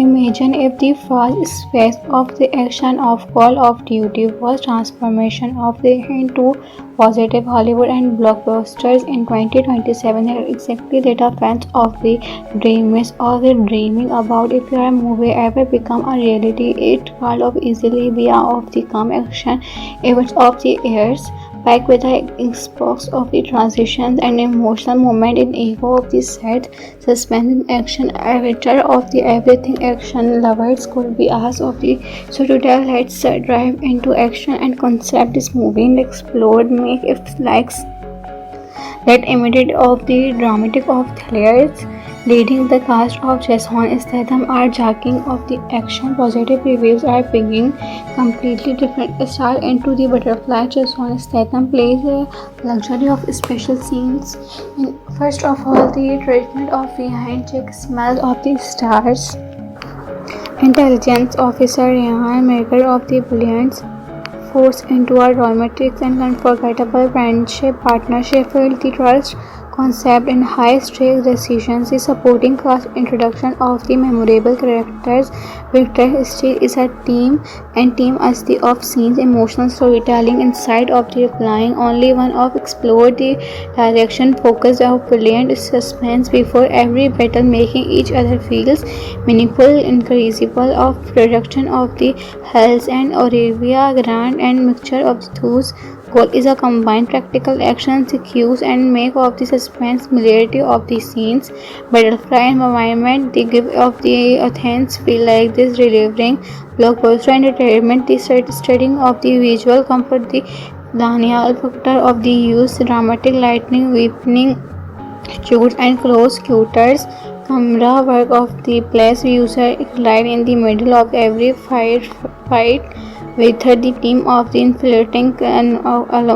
Imagine if the first phase of the action of Call of Duty was transformation of the into positive Hollywood and blockbusters in 2027 are exactly the fans of the dreamers or the dreaming about if your movie ever become a reality. It could of easily be of the calm action events of the years packed with the exposure of the transitions and emotional moment in ego of the set, suspense in action, avatar of the everything action lovers could be asked of the so today let's drive into action and concept this movie and explore make if likes that immediate of the dramatic of thrills leading the cast of Jason Statham are jacking of the action positive reviews are bringing completely different style into the butterfly. Jason Statham plays a luxury of special scenes. First of all, the treatment of behind check smell of the stars. Intelligence officer Rehan, maker of the brilliance force into a romantic and unforgettable friendship partnership filled the trust concept and high-stakes decisions. The supporting cast introduction of the memorable characters. Victor Steele is a team and team as the off-scenes emotional storytelling inside of the replying only one of explore the direction focused of brilliant suspense before every battle making each other feels meaningful increasable of production of the Hells and Olivia Grant and mixture of the two goal is a combined practical action sequence and make of the suspense familiarity of the scenes butterfly environment the give of the Athens feel like this delivering blockbuster entertainment the studying of the visual comfort the Daniel factor of the use dramatic lightning weakening shoots and close quarters camera work of the place user right in the middle of every fight with the team of the infiltrating and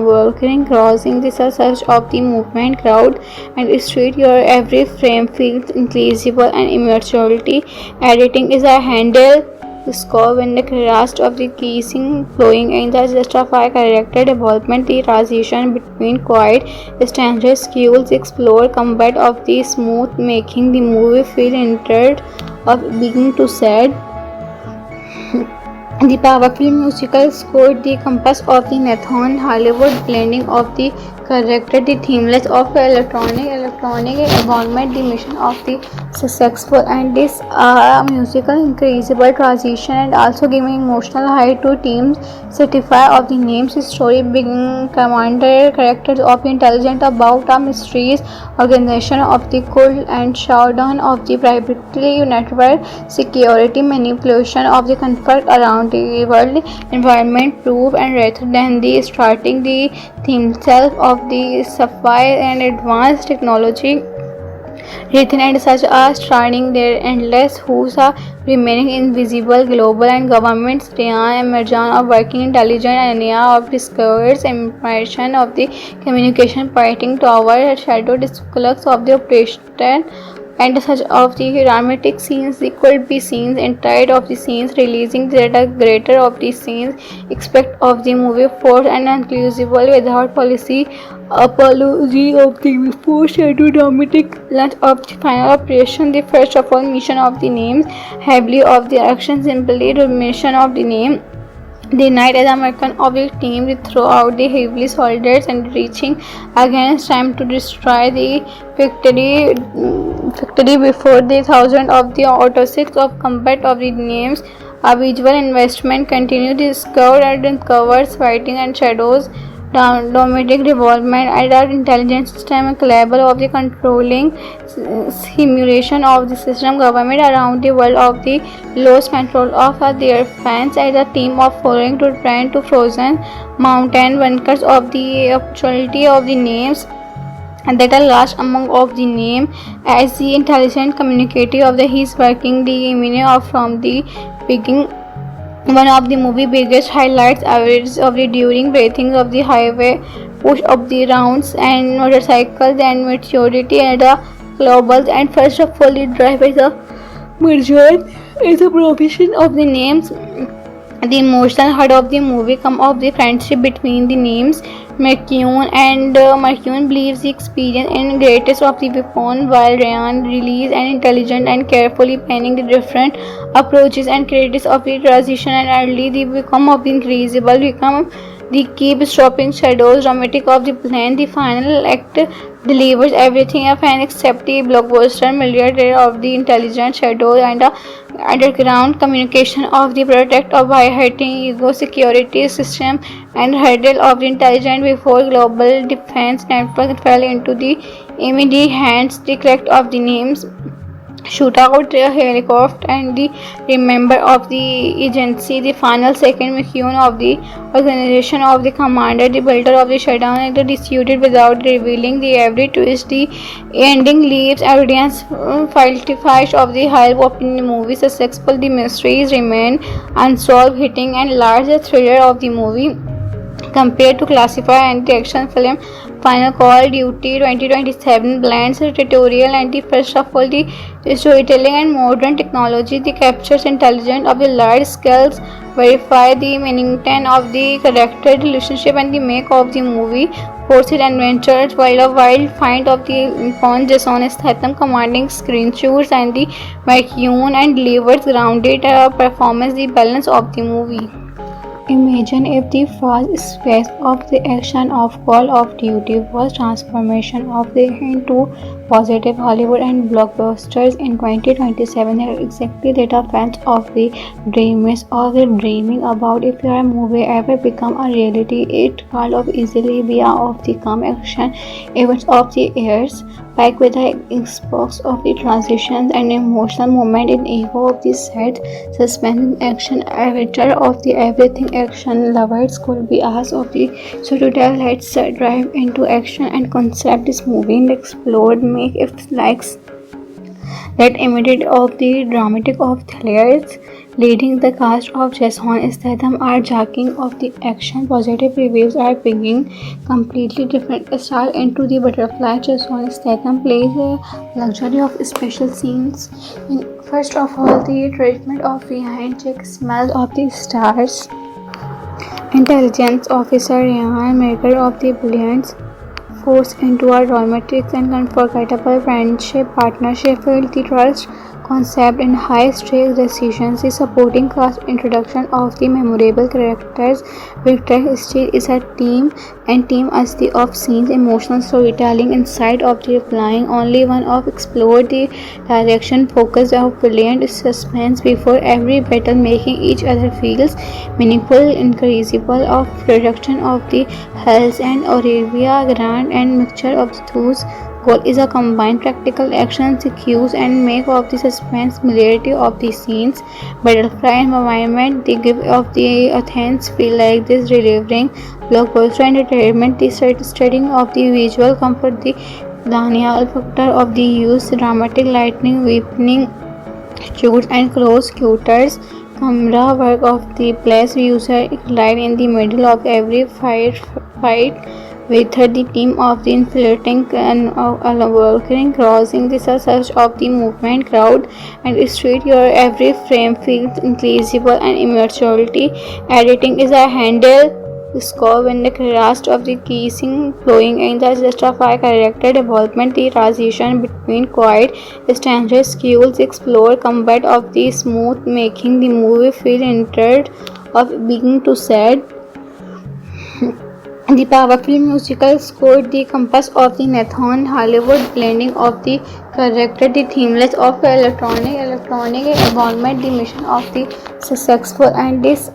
working crossing the search of the movement crowd and street your every frame feels increasable and immaturity editing is a handle score when the cast of the kissing flowing in the justify character development the transition between quiet standard skills explore combat of the smooth making the movie feel entered of beginning to sad. The powerful musical score, the compass of the Nathan Hollywood blending of the character, the themeless of the electronic environment, the mission of the successful and this musical increasable transition and also giving emotional high to teams certify of the names story being commander characters of intelligent about a mysteries organization of the cult and showdown of the privately network security manipulation of the conflict around the world environment proof and rather than the starting the theme self of the sapphire and advanced technology written and such as starting their endless who's are remaining invisible global and governments Ryan Emergence of working intelligence area of discovers information of the communication pointing tower shadow disclux of the operation and such of the dramatic scenes could be scenes entire of the scenes releasing the greater of the scenes expect of the movie force and inclusive without policy apology of the before shadow dramatic launch of the final operation the first of all mission of the names heavily of the action simply the mission of the name the night as American of the team throughout the heavily soldiers and reaching against time to destroy the factory before the thousand of the auto six of combat of the names. A visual investment continued discovered and covers fighting and shadows domestic development and our intelligence system capable of the controlling simulation of the system government around the world of the lost control of their fans as a team of following to trend to frozen mountain bunkers of the opportunity of the names and that are last among of the name as the intelligent communicator of the his working the meaning of from the beginning one of the movie biggest highlights average of the during breathing of the highway push of the rounds and motorcycles and maturity and the globals and first of all the drive is a merger is a provision of the names The emotional heart of the movie comes of the friendship between the names Mercune, and Mercune believes the experience in greatest of the weapon, while Ryan relieves and intelligent and carefully planning the different approaches and creatives of the transition, and early the become of the increasable become the keep stopping shadows dramatic of the plan. The final act delivers everything of an except the blockbuster milliardaire of the intelligent shadow and the underground communication of the protect of by hurting ego security system and hurdle of the intelligent before global defense network fell into the immediate hands. The correct of the names shootout helicopter and the member of the agency, the final second mission of the organization of the commander, the builder of the shutdown, and the disputed without revealing the every twist. The ending leaves audience falsified of the hype of the movie successful. The mysteries remain unsolved, hitting and large the thriller of the movie compared to classified anti-action film. Final Call Duty 2027 blends tutorial and the first of all the storytelling and modern technology. The captures intelligence of the large scales, verify the meaning of the character relationship, and the make of the movie forces adventures while a wild find of the upon Jason Statham commanding screen shoots and the vacuum and delivers grounded performance. The balance of the movie. Imagine if the first phase of the action of Call of Duty was transformation of the into positive Hollywood and blockbusters in 2027 are exactly that fans of the dreamers or the dreaming about if your movie ever become a reality. It could of easily be of the come action events of the years back with the Xbox of the transitions and emotional moment in ego of the set suspense action avatar of the everything action lovers could be asked of the so to tell let's drive into action and concept this movie and explore make if likes that immediate of the dramatic of thrillers leading the cast of Jason Statham are jacking of the action. Positive reviews are bringing completely different style into the butterfly. Jason Statham plays a luxury of special scenes. First of all, the treatment of behind check smell of the stars. Intelligence officer Ryan, maker of the brilliance forced into a romantic and unforgettable friendship partnership filled the trust concept in high-stakes decisions. The supporting cast introduction of the memorable characters Victor Steele is a team and team as the off-scenes emotional storytelling inside of the replying only one of explored the direction focus of brilliant suspense before every battle making each other feels meaningful increasable of production of the Hells and Olivia Grant and mixture of those goal is a combined practical action cues and make of the suspense familiarity of the scenes butterfly environment the give of the Athens feel like this delivering blockbuster entertainment the studying of the visual comfort the Daniel factor of the use dramatic lightning weakening shoots and close quarters camera work of the place user light in the middle of every fight with her the team of the infiltrating and working crossing the surge of the movement crowd and street your every frame feels increasable and immaturity editing is a handle score when the cast of the kissing flowing in the justify character development the transition between quiet standard skills explore combat of the smooth making the movie feel entered of beginning to sad. The powerful musical score, the compass of the Nathan Hollywood blending of the character, the themeless of electronic environment, the mission of the successful and this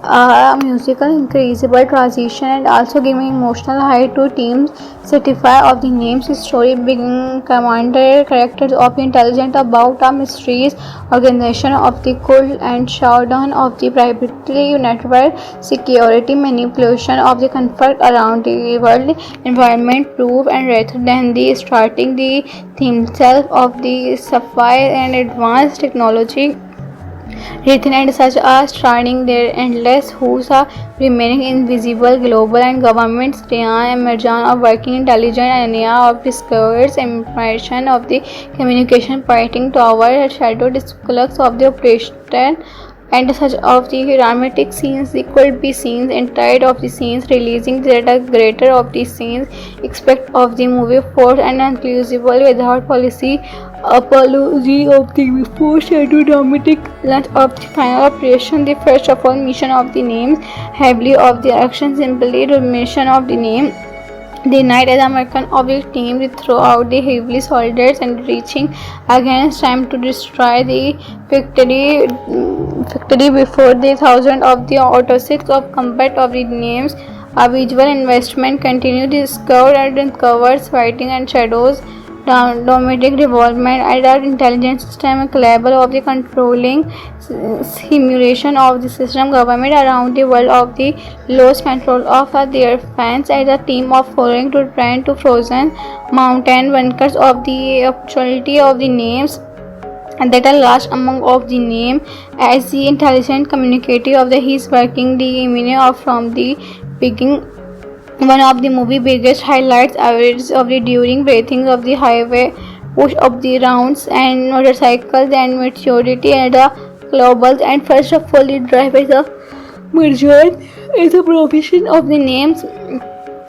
musical increasable transition and also giving emotional high to teams certify of the names story being commander characters of intelligent about a mysteries organization of the cult and showdown of the privately network security manipulation of the conflict around the world environment proof and rather than the starting the theme self of the sapphire and advanced technology written and such as starting their endless who's are remaining invisible global and governments Ryan Emergence of working intelligent area of discovers information of the communication pointing toward shadow disclux of the operation and such of the dramatic scenes could be scenes entire of the scenes releasing the greater of the scenes expect of the movie force and inclusive without policy apology of the before shadow dramatic launch of the final operation. The first of all mission of the names heavily of the action simply mission of the name the night as American of the team throughout the heavily soldiers and reaching against time to destroy the factory before the thousand of the autosix of combat of the names. A visual investment continued the scout and covers fighting and shadows domestic development and our intelligence system capable of the controlling simulation of the system government around the world of the lost control of their fans as a team of following to trend to frozen mountain bunkers of the actuality of the names and that are last among of the name as the intelligent communicative of the his working the meaning of from the beginning. One of the movie biggest highlights average of the during breathing of the highway push of the rounds and motorcycles and maturity and the globals and first of all the drive is a merger is a provision of the names.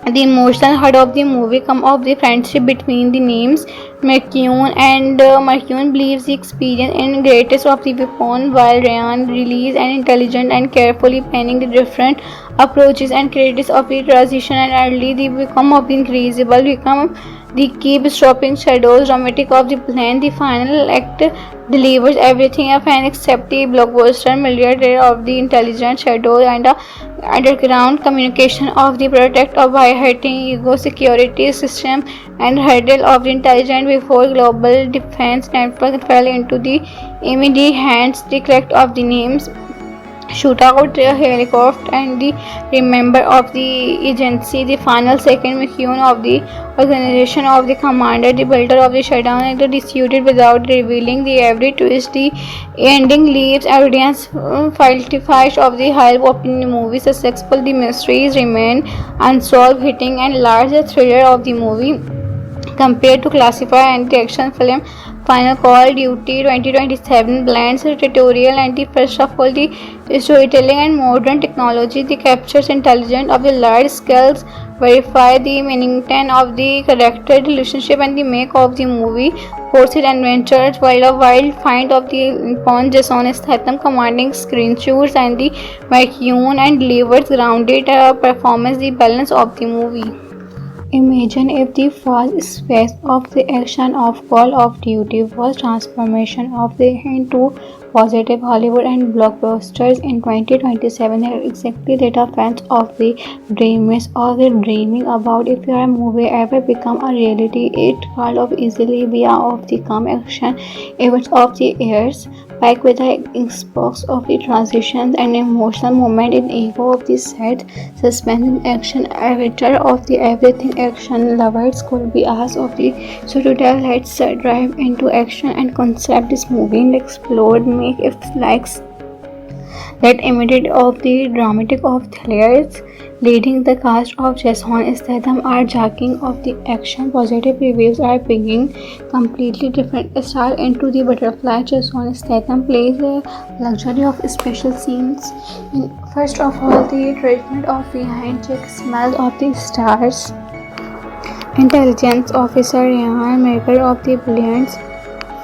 The emotional heart of the movie come of the friendship between the names McCune and McCune believes the experience and greatest of the weapon while Ryan release and intelligent and carefully planning the different approaches and creatives of the transition and early the become of the increasable become the keep stopping shadows dramatic of the plan. The final act delivers everything a fan except the blockbuster milliardaire of the intelligent shadow and the underground communication of the protect of by hurting ego security system and hurdle of the intelligent before global defense network fell into the immediate hands. The collect of the names shootout the helicopter and the remember of the agency the final second McCune of the organization of the commander the builder of the shutdown and the disputed without revealing the every twist. The ending leaves audience falsified of the high opening the movie successful the mysteries remain unsolved hitting and larger thriller of the movie compared to classified anti-action film. Final Call Duty 2027 blends tutorial and the first of all the storytelling and modern technology. The captures intelligence of the large scales, verify the meaning of the character relationship and the make of the movie. Forced adventures while a wild find of the upon Jason Statham commanding screen shoots and the McCune and delivers grounded performance the balance of the movie. Imagine if the first phase of the action of Call of Duty was transformation of the into positive Hollywood and blockbusters in 2027 are exactly that are fans of the dreamers or the dreaming about if your movie ever become a reality it could of easily be of the come action events of the years back with the Xbox of the transitions and emotional moment in ego of the set suspense action avatar of the everything action lovers could be asked of the so to tell let's drive into action and concept this movie and explore make if likes that imitate of the dramatic of thrillers leading the cast of Jason Statham are jacking of the action positive reviews are bringing completely different style into the butterfly. Jason Statham plays a luxury of special scenes in first of all the treatment of behind check smell of the stars intelligence officer Ryan maker of the brilliance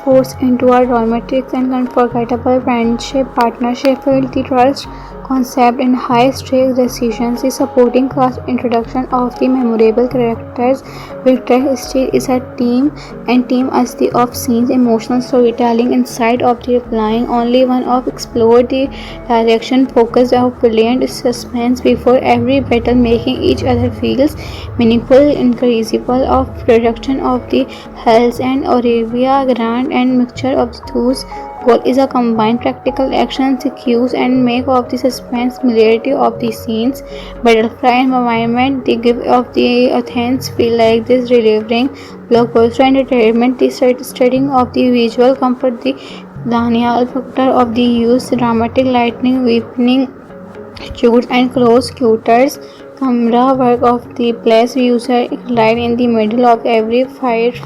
force into a romantic and unforgettable friendship partnership with the trust concept in high-stakes decisions. The supporting cast introduction of the memorable characters. Victor Steele is a team and team as the off-scenes emotional storytelling inside of the replying only one of explore the direction focus of brilliant suspense before every battle making each other feels meaningful increasable of production of the Hells and Arabia Grand and mixture of those goal is a combined practical action sequence and make of the suspense familiarity of the scenes butterfly environment they give of the Athens feel like this delivering blockbuster entertainment the studying of the visual comfort the Daniel factor of the use dramatic lightning weakening shoots and close quarters camera work of the place user right in the middle of every fight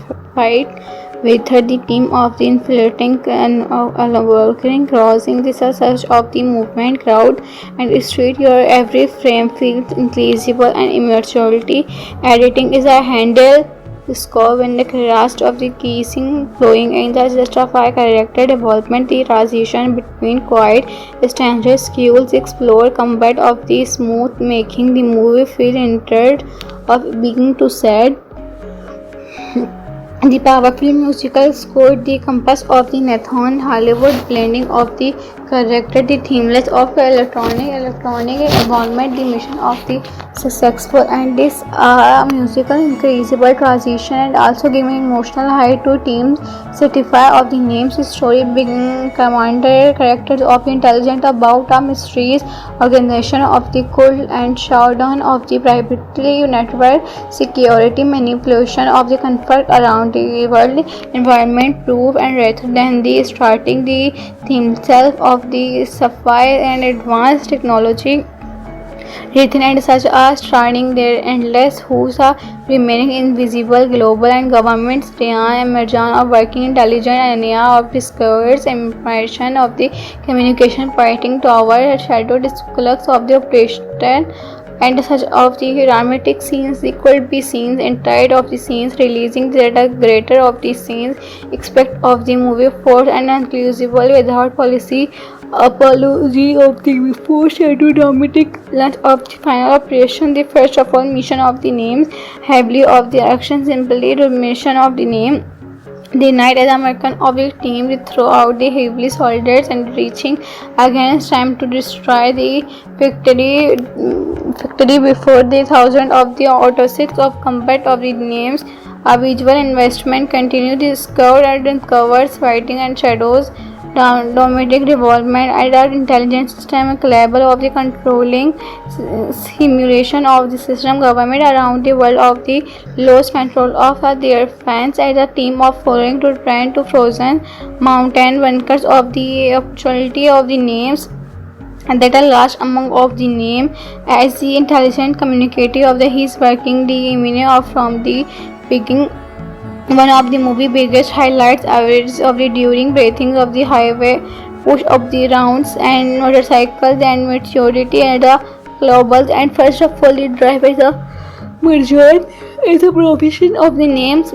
with the theme of the infiltrating and walking, crossing the surface of the movement crowd and street. Your every frame feels increasable and immaturity. Editing is a handle score when the cast of the kissing flowing in the justify character development. The transition between quiet stances skills explore combat of the smooth, making the movie feel entered of being to sad. The powerful musical score, the compass of the Nathan Hollywood blending of the character, the themeless of electronic environment, the mission of the successful and this musical increasable transition and also giving emotional height to teams certify of the names story being commander characters of intelligent about a mysterious organization of the cult and showdown of the privately network security manipulation of the conflict around the world environment proof and rather than the starting the theme self of the sapphire and advanced technology written and such as starting their endless who's are remaining invisible global and governments Ryan Emergence of working intelligence area of discovers information of the communication fighting tower shadow disclux of the operation and such of the dramatic scenes could be scenes entire of the scenes releasing the greater of the scenes expect of the movie force and inclusive without policy apology of the before shadow dramatic launch of the final operation the first of all mission of the names heavily of the action simply the mission of the name the night as American of the team throughout the heavily soldiers and reaching against time to destroy the factory before the thousand of the autosets of combat of the names. A visual investment continued this cover and covers fighting and shadows domestic development and our intelligence system capable of the controlling simulation of the system government around the world of the lost control of their fans as a team of following to trend to frozen mountain bunkers of the actuality of the names and that are last among of the name as the intelligent communicative of the his working the meaning of from the beginning. One of the movie biggest highlights average of the during breathing of the highway push of the rounds and motorcycles and maturity and the globals and first of all the drive is a merger is a provision of the names.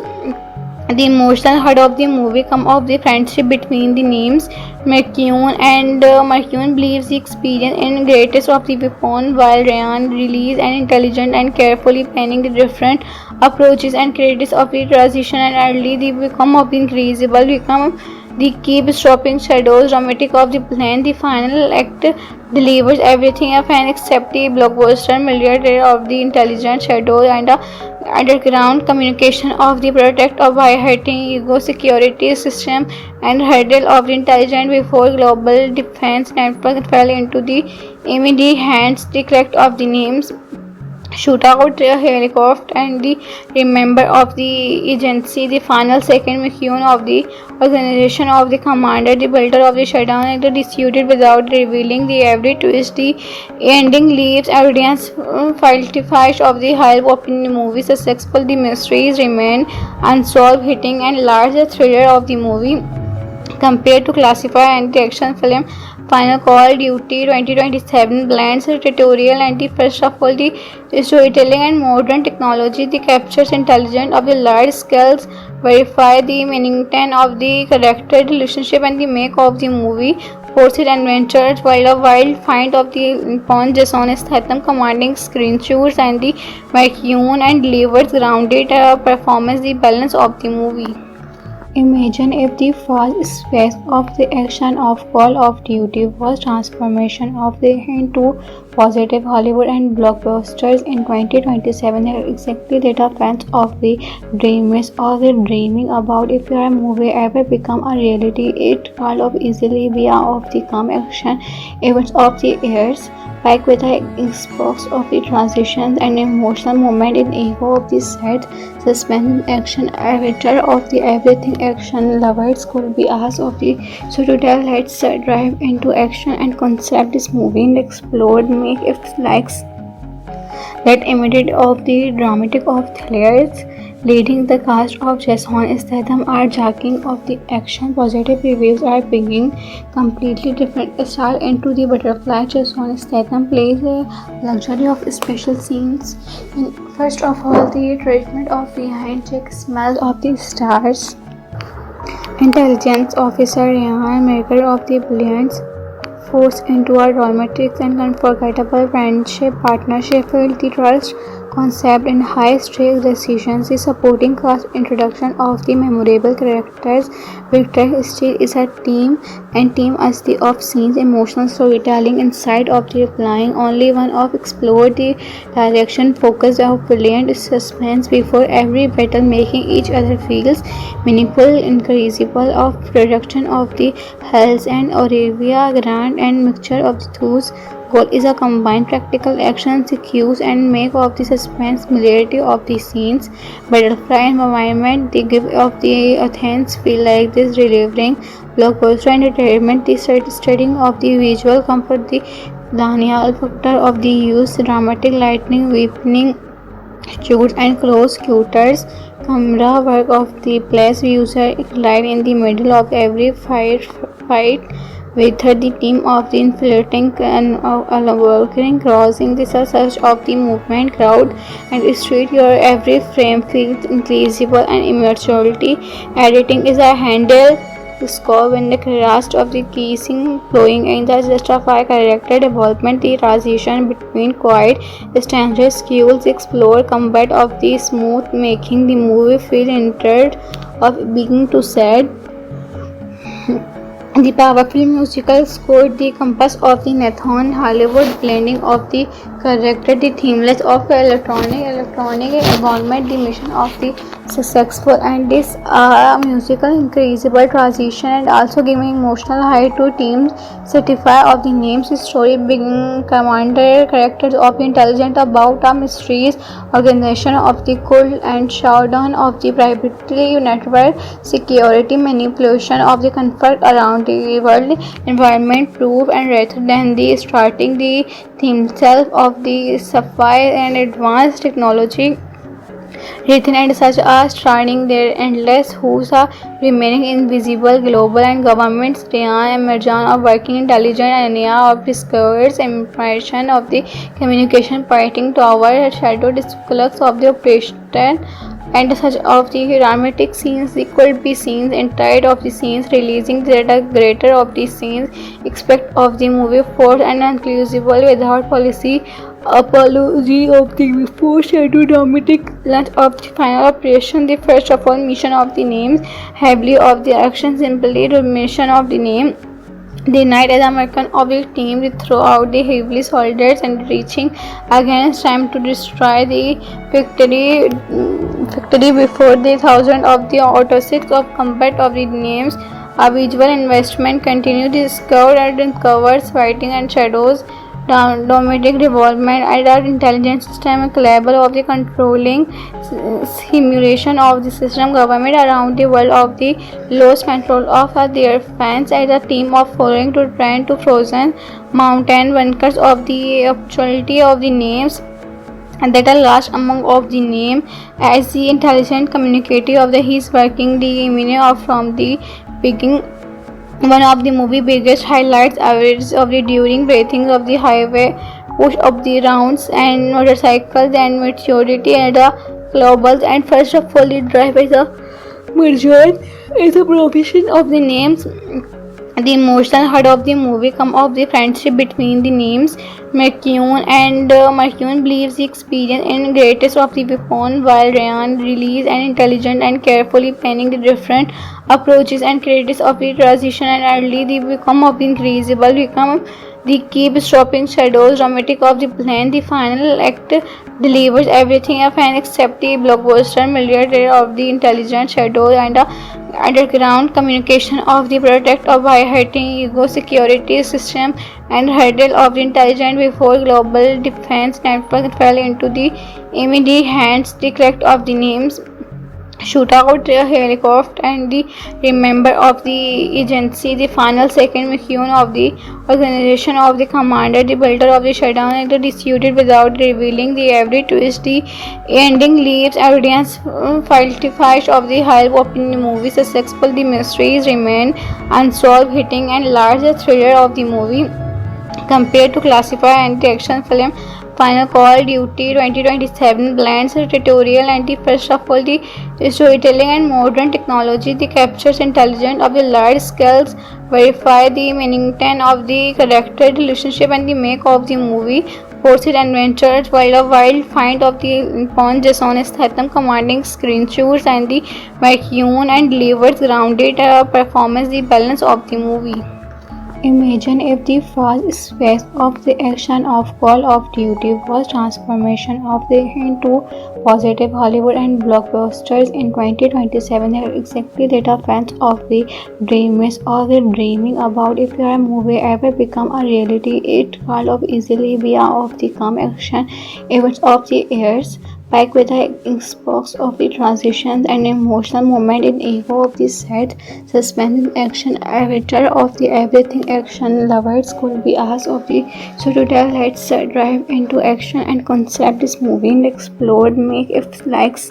The emotional heart of the movie come of the friendship between the names McCune and McCune believes the experience in greatest of the weapon while Ryan release and intelligent and carefully planning the different approaches and credits of the transition and early the become of the increasable become the keep stopping shadows dramatic of the plan. The final act delivers everything a fan except the blockbuster millionaire of the intelligent shadow and the underground communication of the protect of high-hitting ego security system and hurdle of the intelligent before global defense network fell into the immediate hands. The correct of the names shootout helicopter and the remember of the agency the final second McCune of the organization of the commander the builder of the shutdown and the disputed without revealing the every twist the ending leaves audience falsified of the high open movie successful the mysteries remain unsolved hitting and larger thriller of the movie compared to classified anti-action film. Final Call Duty 2027 blends tutorial and the first of all the storytelling and modern technology. The captures intelligence of the large scales, verify the meaning of the character relationship and the make of the movie. Forced adventures while a wild find of the upon Jason Statham commanding screen shoots and the McCune and delivers grounded performance the balance of the movie. Imagine if the first phase of the action of Call of Duty was transformation of the into positive Hollywood and blockbusters in 2027 are exactly the fans of the dreamers or the dreaming about if your movie ever become a reality it all of easily be of the calm action events of the years like with the Xbox of the transitions and emotional moment in ego of the set suspense action avatar of the everything action lovers could be asked of the so to tell let's drive into action and concept this movie and explode make it likes that immediate of the dramatic of thrillers leading the cast of Jason Statham are jacking of the action. Positive reviews are bringing completely different style into the Butterfly. Jason Statham plays a luxury of special scenes. And first of all, the treatment of the hand-check smell of the stars. Intelligence officer Ryan, maker of the brilliance, forced into a romantic and unforgettable friendship partnership built the trust concept in high-stakes decisions. The supporting cast introduction of the memorable characters. Victor Steele is a team and team as the off-scenes emotional storytelling inside of the replying only one of explored the direction focused of brilliant suspense before every battle, making each other feels meaningful, increasable of production of the Hells and Olivia Grant and mixture of the two. Goal is a combined practical action sequence and make of the suspense familiarity of the scenes. Butterfly environment, the give of the Athens feel like this delivering blockbuster entertainment, the studying of the visual comfort, the Daniel factor of the use, dramatic lightning, weakening shoots and close quarters. Camera work of the place user right in the middle of every fight with the team of the infiltrating and working crossing the surge of the movement crowd and street your every frame feels increasable and immaturity. Editing is a handle score when the cast of the kissing flowing in the justify character development, the transition between quiet standard skills explore combat of the smooth making the movie feel entered of being to sad. The powerful musical score, the compass of the Nathan Hollywood blending of the character, the themeless of the electronic environment, the mission of the successful and this musical increasable transition and also giving emotional height to teams certify of the names story being commander characters of the intelligent about a mysteries organization of the cult and showdown of the privately network security manipulation of the conflict around the world environment proof and rather than the starting the theme self of the sapphire and advanced technology written and such as starting their endless who's are remaining invisible global and governments Ryan Emergence of working intelligence area of discovers information of the communication pointing tower shadow disclux of the operation and such of the dramatic scenes could be scenes entire of the scenes releasing the greater of the scenes expect of the movie force and inclusive without policy apology of the before scheduled dramatic launch of the final operation the first of all mission of the names heavily of the action simply the mission of the name the night as American of the team throughout the heavily soldiers and reaching against time to destroy the victory before the thousand of the autosix of combat of the names. A visual investment continued discovered and covers fighting and shadows domestic development and our intelligence system capable of the controlling simulation of the system government around the world of the lost control of their fans as a team of following to trend to frozen mountain bunkers of the actuality of the names and that are last among of the name as the intelligent communicative of the his working the meaning of from the beginning one of the movie biggest highlights average of the during breathing of the highway push of the rounds and motorcycles and maturity and the globals and first of all the drive is a merger is a provision of the names the emotional heart of the movie come of the friendship between the names McCune and McCune believes the experience in greatest of the weapon while Ryan release and intelligent and carefully planning the different approaches and credits of the transition and early the become of the increasable become the keep stopping shadows dramatic of the plan the final act delivers everything a fan except the blockbuster milliardaire of the intelligent shadow and underground communication of the product of hiding ego security system and hurdle of the intelligence before global defense network fell into the immediate hands the correct of the names shootout helicopter and the member of the agency, the final second mission of the organization of the commander, the builder of the shutdown, and the disputed without revealing the every twist. The ending leaves audience falsified of the high hope in the movie successful. The mysteries remain unsolved, hitting and large thriller of the movie compared to classified anti-action film. Final Call Duty 2027 blends tutorial and the first of all the storytelling and modern technology. The captures intelligence of the large scales, verify the meaning of the character relationship and the make of the movie. Forces adventures while a wild find of the upon Jason Statham commanding screenshots and the vacuum and delivers grounded performance the balance of the movie. Imagine if the first phase of the action of Call of Duty was transformation of the into positive Hollywood and blockbusters in 2027 are exactly that fans of the dreamers or the dreaming about if your movie ever become a reality. It could of easily be of the come action events of the years packed with the Xbox of the transitions and emotional moment in ego of the set, suspense action avatar of the everything action lovers could be asked of the so to tell let's drive into action and concept this movie and explore make if likes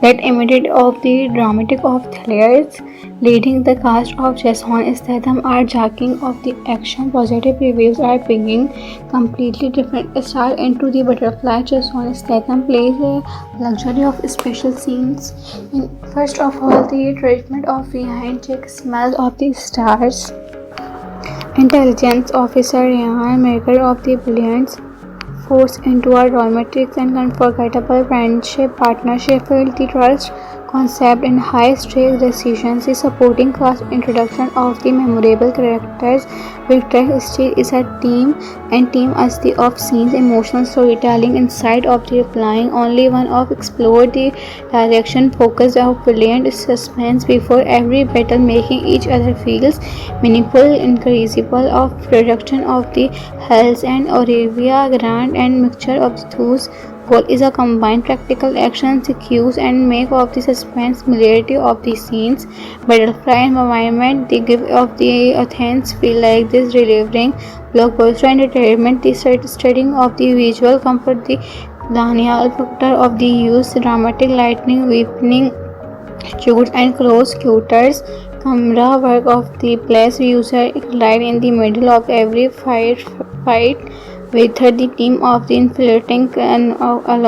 that emitted of the dramatic of thrillers, leading the cast of Jason Statham are jacking of the action. Positive reviews are bringing completely different style into the butterfly. Jason Statham plays a luxury of special scenes. First of all, the treatment of behind check smells of the stars. Intelligence officer Ryan maker of the brilliance force into a romantic and unforgettable friendship partnership filled the trust concept in high-stakes decisions. The supporting cast introduction of the memorable characters. Victor Steele is a team and team as the off-scenes emotional storytelling inside of the replying only one of explored the direction focused of brilliant suspense before every battle making each other feels meaningful increasable of production of the Hells and Olivia Grant and mixture of the two goal is a combined practical action sequence and make of the suspense similarity of the scenes butterfly environment the give of the Athens feel like this delivering blockbuster entertainment the studying of the visual comfort the Daniel factor of the use dramatic lightning weakening shoots and close quarters camera work of the place user right in the middle of every fight with the team of the infiltrating and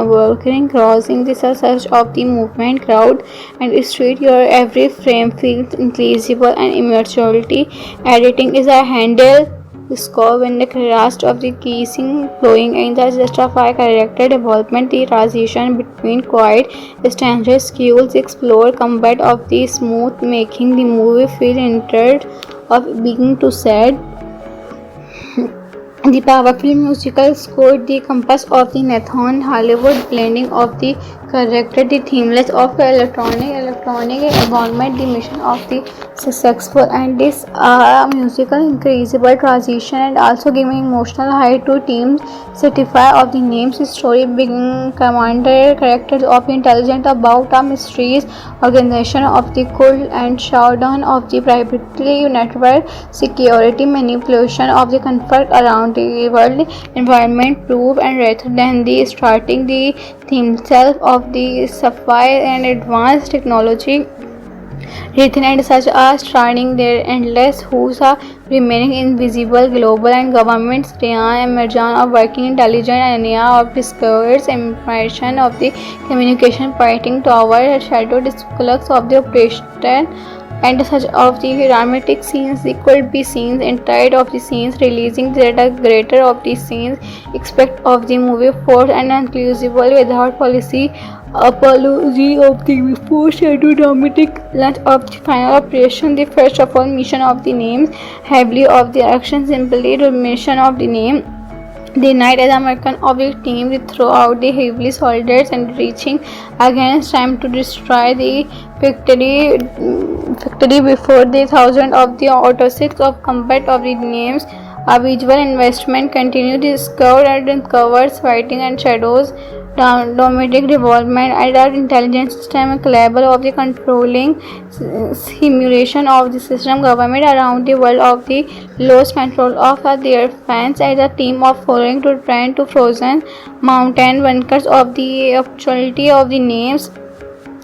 working crossing the search of the movement crowd and street your every frame feels increasable and immaturity editing is a handle score when the cast of the kissing flowing and the justify character development the transition between quiet standard skills explore combat of the smooth making the movie feel entered of being to sad. The powerful musical score, the compass of the Nathan Hollywood blending of the character, the themeless of the electronic environment, the mission of the successful and this musical increasable transition and also giving emotional height to teams certify of the names story being commander characters of intelligent about a mysteries organization of the cult and showdown of the privately network security manipulation of the conflict around the world environment proof and rather than the starting the theme self of the sapphire and advanced technology written and such as starting their endless who's are remaining invisible global and governments emergence of working intelligence and of discovers information of the communication fighting tower shadow disclux of the operation and such of the dramatic scenes could be scenes entire of the scenes releasing the greater of the scenes expect of the movie force and inclusive without policy apology of the before shadow dramatic launch of the final operation the first of all mission of the names heavily of the action simply mission of the name the night as American of the team throughout the heavily soldiers and reaching against time to destroy the factory before the thousand of the auto six of combat of the names. A visual investment continued discovered and covers fighting and shadows domestic development and our intelligence system and level of the controlling simulation of the system government around the world of the lost control of their fans as a team of following to trend to frozen mountain bunkers of the actuality of the names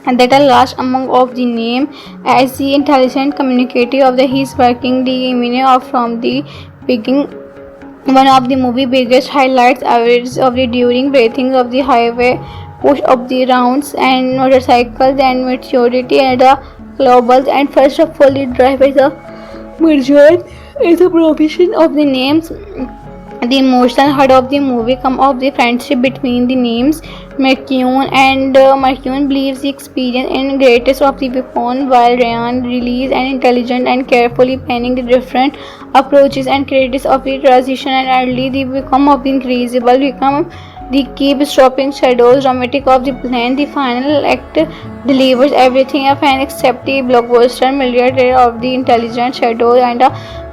and that are last among of the name as the intelligent communicative of the his working the meaning of from the beginning. One of the movie biggest highlights average of the during breathing of the highway push of the rounds and motorcycles and maturity and the globals and first of all the drive is a merger is a provision of the names. The emotional heart of the movie come of the friendship between the names McCune and McCune believes the experience in greatest of the weapon while Ryan release and intelligent and carefully planning the different approaches and creatives of the transition and early the become of the increasable become the keep stopping shadows dramatic of the plan. The final act delivers everything a fan except the blockbuster milliardaire of the intelligent shadows and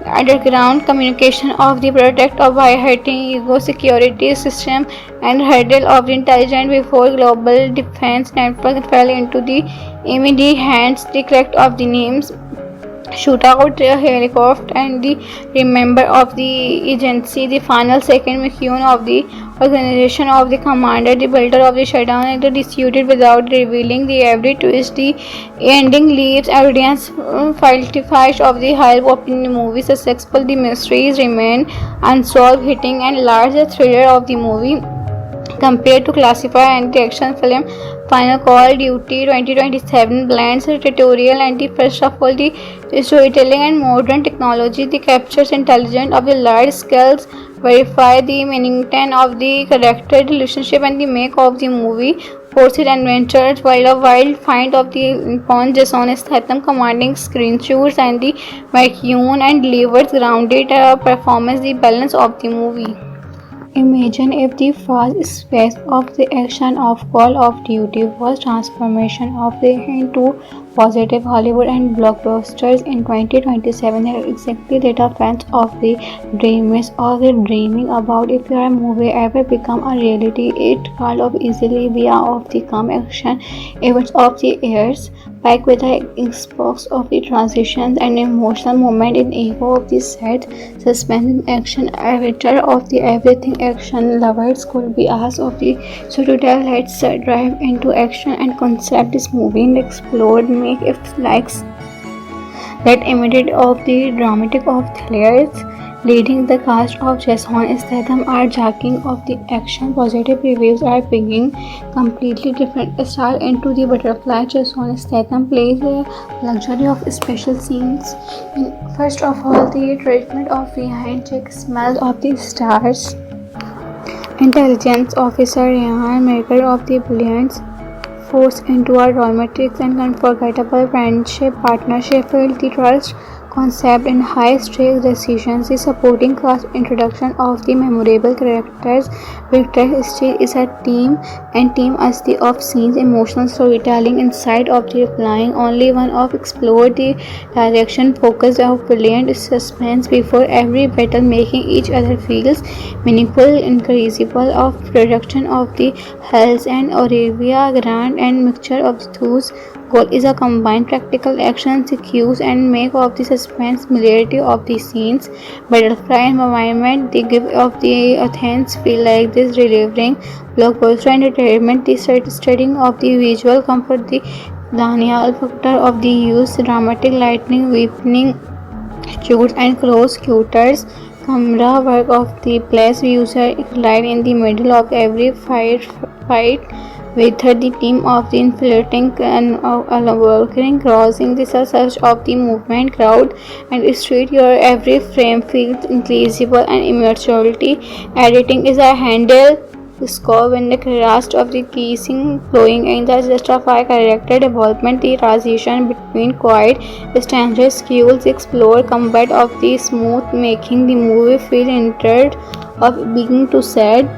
underground communication of the product of high-hitting ego security system and hurdle of the intelligence before global defense network fell into the immediate hands. The correct of the names shootout helicopter and the remember of the agency the final second mission of the organization of the commander the builder of the shutdown and the disputed without revealing the every twist the ending leaves audience falsifies of the high in the movie successful the mysteries remain unsolved hitting and large the thriller of the movie compared to classified anti-action film. Final Call Duty 2027 blends tutorial and the first of all the storytelling and modern technology. The captures intelligence of the large scales, verify the meaning of the character relationship and the make of the movie. Forced adventures while a wild find of the upon Jason Statham commanding screenshots and the vacuum and delivers grounded performance the balance of the movie. Imagine if the first phase of the action of Call of Duty was transformation of the into positive Hollywood and blockbusters in 2027 are exactly that are fans of the dreamers or the dreaming about if your movie ever become a reality it kind of easily be of the come action events of the years back with the Xbox of the transitions and emotional moment in ego of the set, suspense action avatar of the everything action lovers could be asked of the so today let's drive into action and concept this movie and explore make if likes that immediate of the dramatic of thrillers leading the cast of Jason Statham are jacking of the action positive reviews are bringing completely different style into the butterfly. Jason Statham plays a luxury of special scenes. First of all, the treatment of the hand-check smell of the stars. Intelligence officer Ryan maker of the brilliance force into a romantic and unforgettable friendship partnership filled the trust concept in high-stakes decisions. The supporting cast introduction of the memorable characters. Victor Steele is a team and team as the off-scenes emotional storytelling inside of the replying only one of explore the direction focus of brilliant suspense before every battle making each other feels meaningful increasable of production of the Hells and Olivia Grant and mixture of those goal is a combined practical action sequence and make of the suspense familiarity of the scenes butterfly environment the give of the Athens feel like this delivering blockbuster entertainment the studying of the visual comfort the Daniel factor of the use dramatic lightning weakening shoots and close quarters camera work of the place user light in the middle of every fight with her the team of the infiltrating and working crossing the surge of the movement crowd and street your every frame feels increasable and immaturity editing is a handle score when the cast of the kissing flowing in the justify character development the transition between quiet standard skills explore combat of the smooth making the movie feel entered of beginning to sad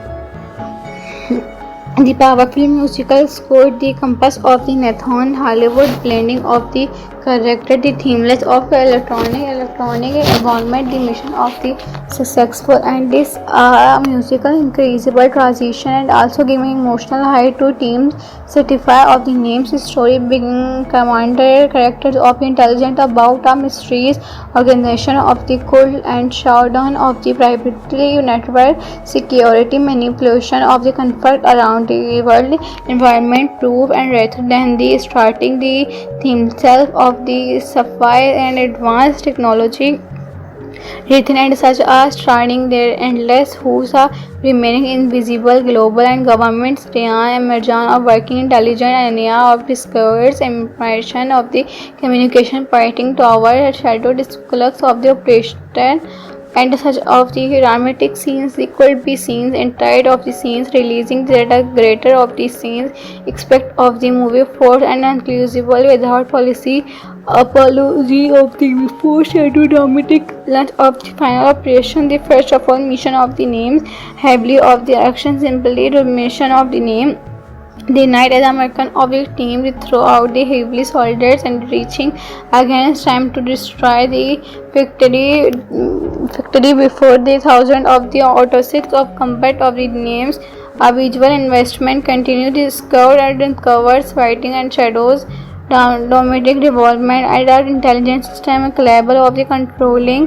The powerful musical score, the compass of the Nathan Hollywood blending of the character, the themeless of the electronic environment, the mission of the successful, and this musical increasable transition and also giving emotional height to teams certify of the names story being commander characters of intelligent about a mysterious organization of the cult and showdown of the privately network security manipulation of the conflict around the world environment proof and rather than the starting the themselves of the sapphire and advanced technology written and such as starting their endless who's are remaining invisible global and governments Ryan emergence of working intelligent area of discovers information of the communication pointing to our shadow disclux of the operation and such of the dramatic scenes could be scenes entire of the scenes releasing the greater of the scenes expect of the movie force and inclusive without policy apology of the before shadow dramatic launch of the final operation the first of all mission of the names heavily of the action simply the mission of the name the night as American of the team throughout the heavily soldiers and reaching against time to destroy the factory before the thousand of the autosix of combat of the names. A visual investment continued discovered and covers fighting and shadows domestic development and our intelligence system capable of the controlling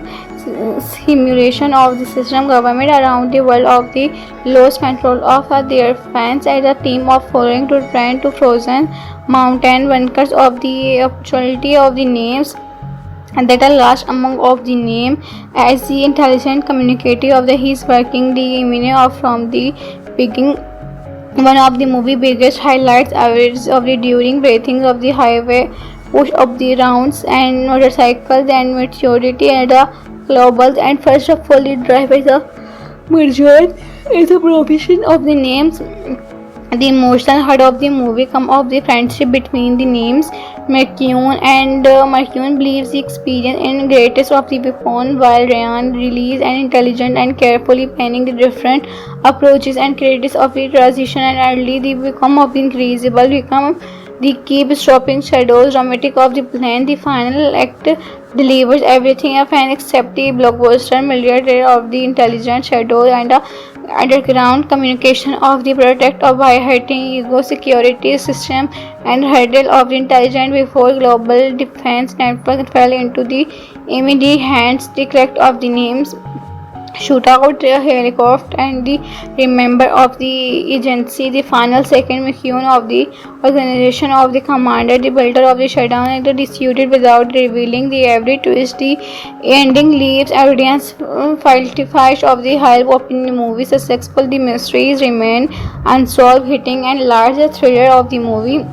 simulation of the system government around the world of the lost control of their fans as a team of following to trend to frozen mountain bunkers of the opportunity of the names and that are last among of the name as the intelligent communicative of the his working the meaning of from the beginning one of the movie biggest highlights average of the during breathing of the highway push of the rounds and motorcycles and maturity and the globals and first of all the drive is a merger is a provision of the names the emotional heart of the movie come of the friendship between the names McCune and McCune believes the experience in greatest of the weapon while Ryan release and intelligent and carefully planning the different approaches and credits of the transition and early the become of the increasable become the keep stopping shadows dramatic of the plan the final act delivers everything a fan except the blockbuster milliardaire of the intelligent shadow and a underground communication of the product of hiding ego security system and hurdle of the intelligence before global defense network fell into the immediate hands the correct of the names shootout helicopter and the remember of the agency the final second mission of the organization of the commander the builder of the shutdown and the disputed without revealing the every twist the ending leaves audience falsified of the help of in the movie successful the mysteries remain unsolved hitting and larger thriller of the movie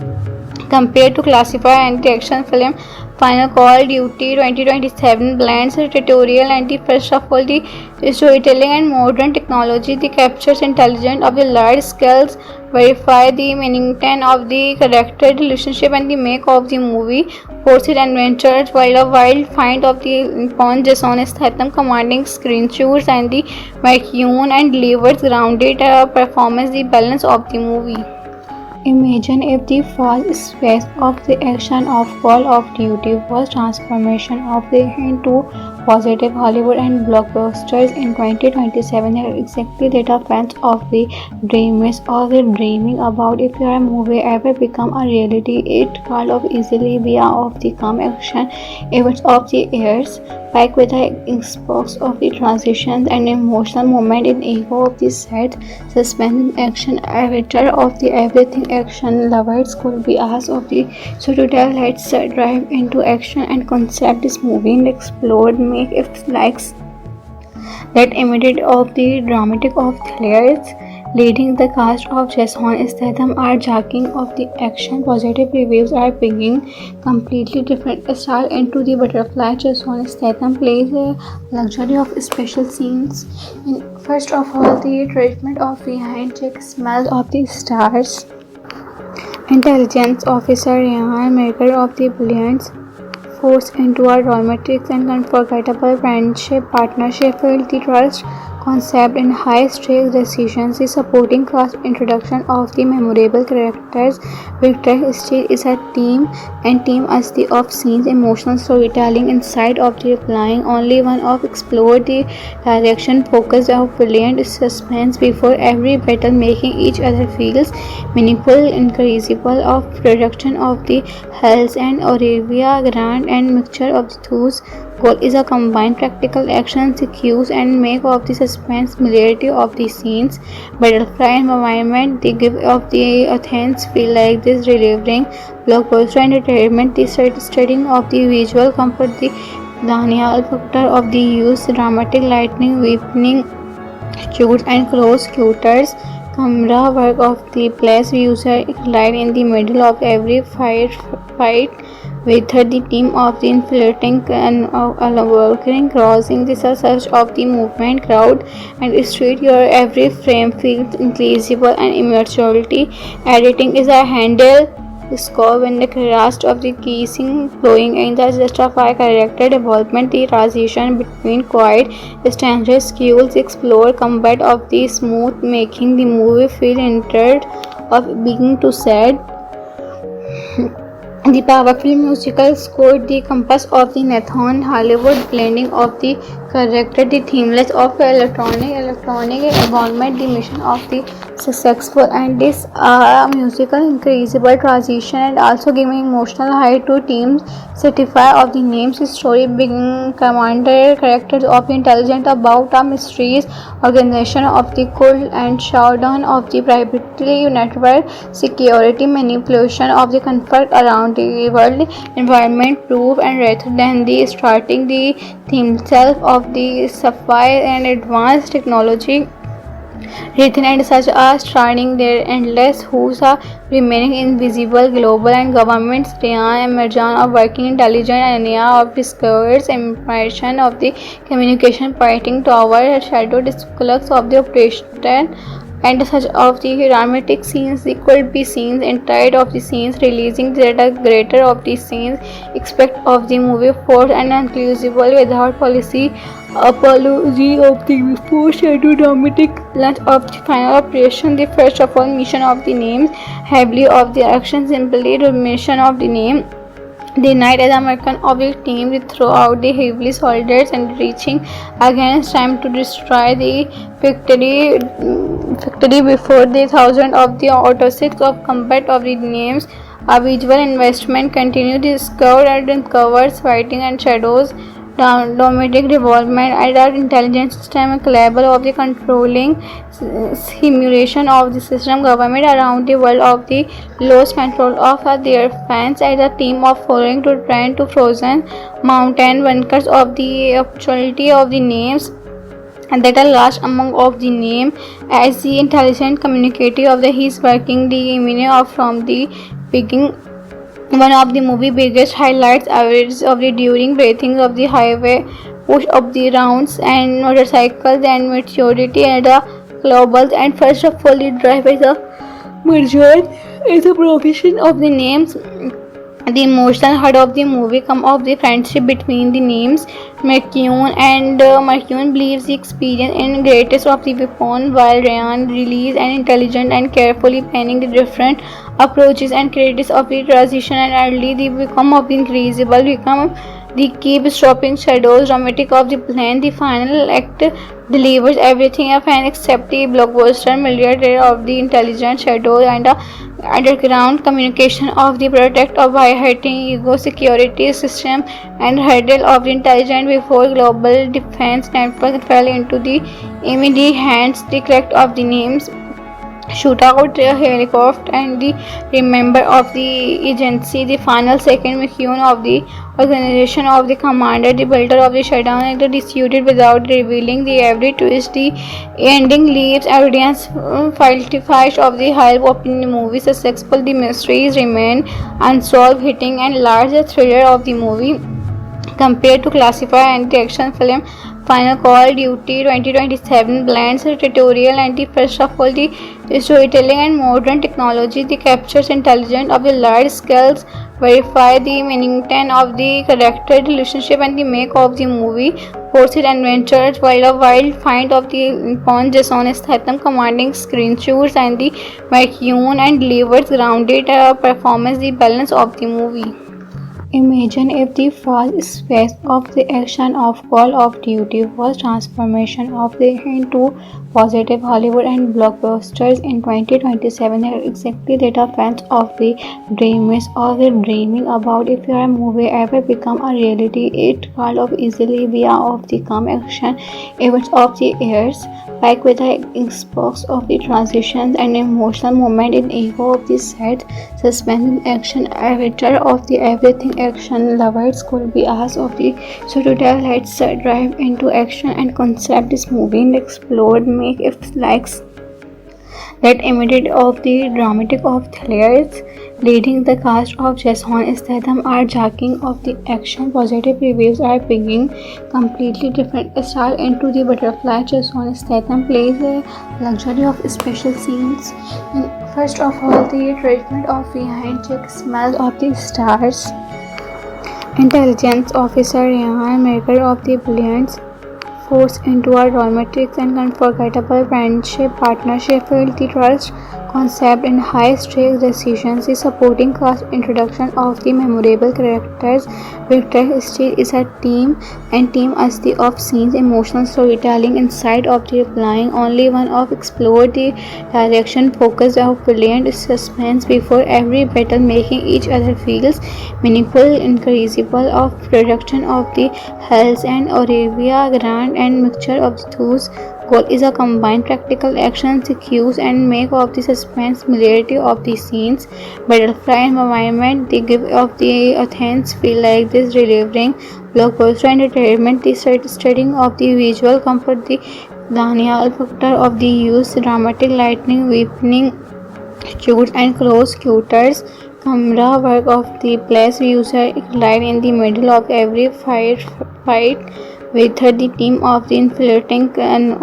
compared to classified anti-action film Final Call Duty 2027 blends tutorial and the first of all the storytelling and modern technology the captures intelligence of the large scales verify the meaning of the character relationship and the make of the movie forces adventures while a wild find of the upon Jason Statham commanding screen shoots and the McCune and delivers grounded performance the balance of the movie. Imagine if the first phase of the action of Call of Duty was transformation of the into positive Hollywood and blockbusters in 2027 are exactly that fans of the dreamers or the dreaming about if your movie ever become a reality it could of easily be of the calm action events of the years back with the Xbox of the transitions and emotional moment in ego of the set suspense action avatar of the everything action lovers could be asked of the so today let's dive into action and concept this movie and explore make if likes that immediate of the dramatic of thrillers leading the cast of Jason Statham are jacking of the action positive reviews are bringing completely different style into the butterfly Jason Statham plays a luxury of special scenes in first of all the treatment of behind check smell of the stars intelligence officer Ryan maker of the brilliance force into a romantic and unforgettable friendship partnership build the trust concept and high-stakes decisions. The supporting cast introduction of the memorable characters. Victor Steele is a team as the of scenes emotional storytelling inside of the replying only one of explored the direction focus of brilliant suspense before every battle making each other feels meaningful increasable of production of the Hells and Olivia Grant and mixture of the two goal is a combined practical action sequence and make of the suspense familiarity of the scenes butterfly environment they give of the Athens feel like this delivering blockbuster entertainment the studying of the visual comfort the Daniel factor of the use dramatic lightning weakening shoots and close quarters camera work of the place user light in the middle of every fight with the team of the infiltrating and working crossing the surge of the movement crowd and street your every frame feels increasable and immaturity editing is a handle score when the cast of the kissing flowing in the justify character development the transition between quiet standard skills explore combat of the smooth making the movie feel entered of being to sad. The powerful musical score, the compass of the Nathan Hollywood blending of the character, the themeless of electronic environment, the mission of the successful and this musical increasable transition and also giving emotional high to teams certify of the names story being commander characters of intelligent about a mysterious organization of the cult and showdown of the privately network security manipulation of the conflict around the world environment proof and rather than the starting the theme self of the sapphire and advanced technology written and such as starting their endless who's are remaining invisible global and governments Ryan Emergence of working intelligent area of discovers information of the communication pointing toward shadow disclux of the operation and such of the dramatic scenes could be scenes entire of the scenes releasing the greater of the scenes expect of the movie force and inclusive without policy apology of the before shadow dramatic launch of the final operation the first of all mission of the names heavily of the action simply the mission of the name the night as American of the team throughout the heavily soldiers and reaching against time to destroy the factory before the thousand of the autosix of combat of the names. A visual investment continued discovered and covers fighting and shadows domestic development and our intelligence system capable of the controlling simulation of the system government around the world of the lost control of their fans as a team of following to trend to frozen mountain bunkers of the actuality of the names and that are last among of the name as the intelligent communicative of the his working the meaning of from the beginning one of the movie biggest highlights average of the during breathing of the highway push of the rounds and motorcycles and maturity and the globals and first of all the drive is a merger is a profession of the names the emotional heart of the movie come of the friendship between the names McCune and McCune believes the experience in greatest of the weapon while Ryan release and intelligent and carefully planning the different approaches and credits of the transition and early the become of the increasable become the keep stopping shadows dramatic of the plan the final act delivers everything a fan except the blockbuster milliardaire of the intelligent shadow and underground communication of the protect of by hurting ego security system and hurdle of the intelligent before global defense network fell into the immediate hands the correct of the names shootout helicopter and the remember of the agency the final second McCune of the organization of the commander the builder of the shutdown and the disputed without revealing the every twist the ending leaves evidence falsified of the high in the movie successful the mysteries remain unsolved hitting and larger thriller of the movie compared to classified anti-action film Final Call Duty 2027 blends tutorial and the first of all the storytelling and modern technology. The captures intelligence of the large scale verify the meaning of the character relationship and the make of the movie forced adventures while a wild find of the upon Jason Statham commanding screen shoots and the vacuum and delivers grounded performance the balance of the movie. Imagine if the first phase of the action of Call of Duty was transformation of the into positive Hollywood and blockbusters in 2027 are exactly that are fans of the dreamers or the dreaming about if your movie ever become a reality it could of easily be of the come action events of the years like with the Xbox of the transitions and emotional moment in ego of the set suspense action avatar of the everything action lovers could be asked of the so to tell let's drive into action and concept this movie and explore make if likes that emitted of the dramatic of thrillers leading the cast of Jason Statham are jacking of the action positive reviews are bringing completely different style into the butterfly. Jason Statham plays a luxury of special scenes. First of all, the treatment of behind check smell of the stars. Intelligence officer Ryan Maker of the Brilliance forced into a romantic and unforgettable friendship partnership with the trust concept and high-stakes decisions. The supporting cast introduction of the memorable characters. Victor Steele is a team and team as the of scenes emotional storytelling inside of the replying only one of explore the direction focus of brilliant suspense before every battle making each other feels meaningful increasable of production of the Hells and Olivia Grant and mixture of those goal is a combined practical action sequence and make of the suspense familiarity of the scenes butterfly environment they give of the Athens feel like this delivering blockbuster entertainment the studying of the visual comfort the Daniel factor of the use dramatic lightning weakening shoots and close cutters camera work of the place user live in the middle of every fight with the team of the infiltrating and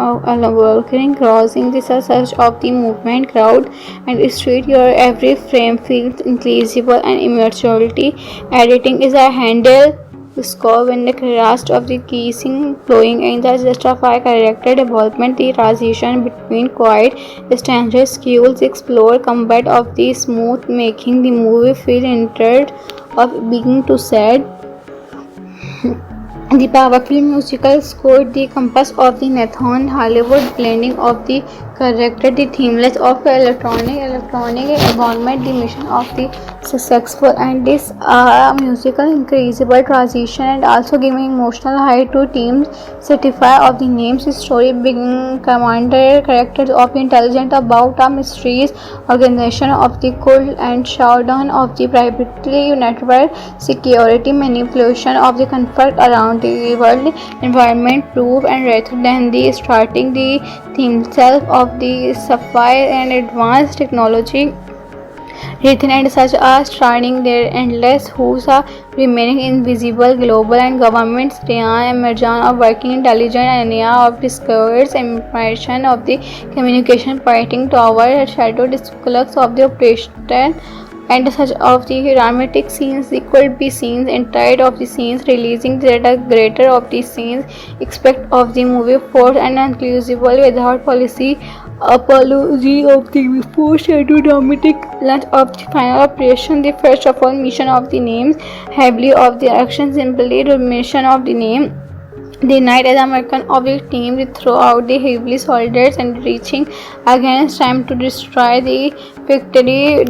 walking crossing the surge of the movement crowd and street your every frame feels increasable and immaturity editing is a handle score when the cast of the kissing flowing in the justify character development the transition between quiet standard skills explore combat of the smooth making the movie feel entered of being to sad the powerful musical score, the compass of the Nathan Hollywood blending of the character, the themeless of electronic environment, the mission of the successful and this musical increasable transition and also giving emotional height to teams certify of the names story being commander characters of intelligent about a mysterious organization of the cult and showdown of the privately network security manipulation of the conflict around the world environment proof and rather than the starting the themselves of the sapphire and advanced technology written and such as starting their endless who's are remaining invisible global and governments Ryan Emergence of working intelligence area of discovers information of the communication fighting tower shadow disclosures of the operation and such of the dramatic scenes could be scenes entire of the scenes releasing the greater of the scenes expect of the movie force and inclusive without policy apology of the before shadow dramatic launch of the final operation the first of all mission of the names heavily of the action simply the mission of the name the night as American of the team throughout the heavily soldiers and reaching against time to destroy the factory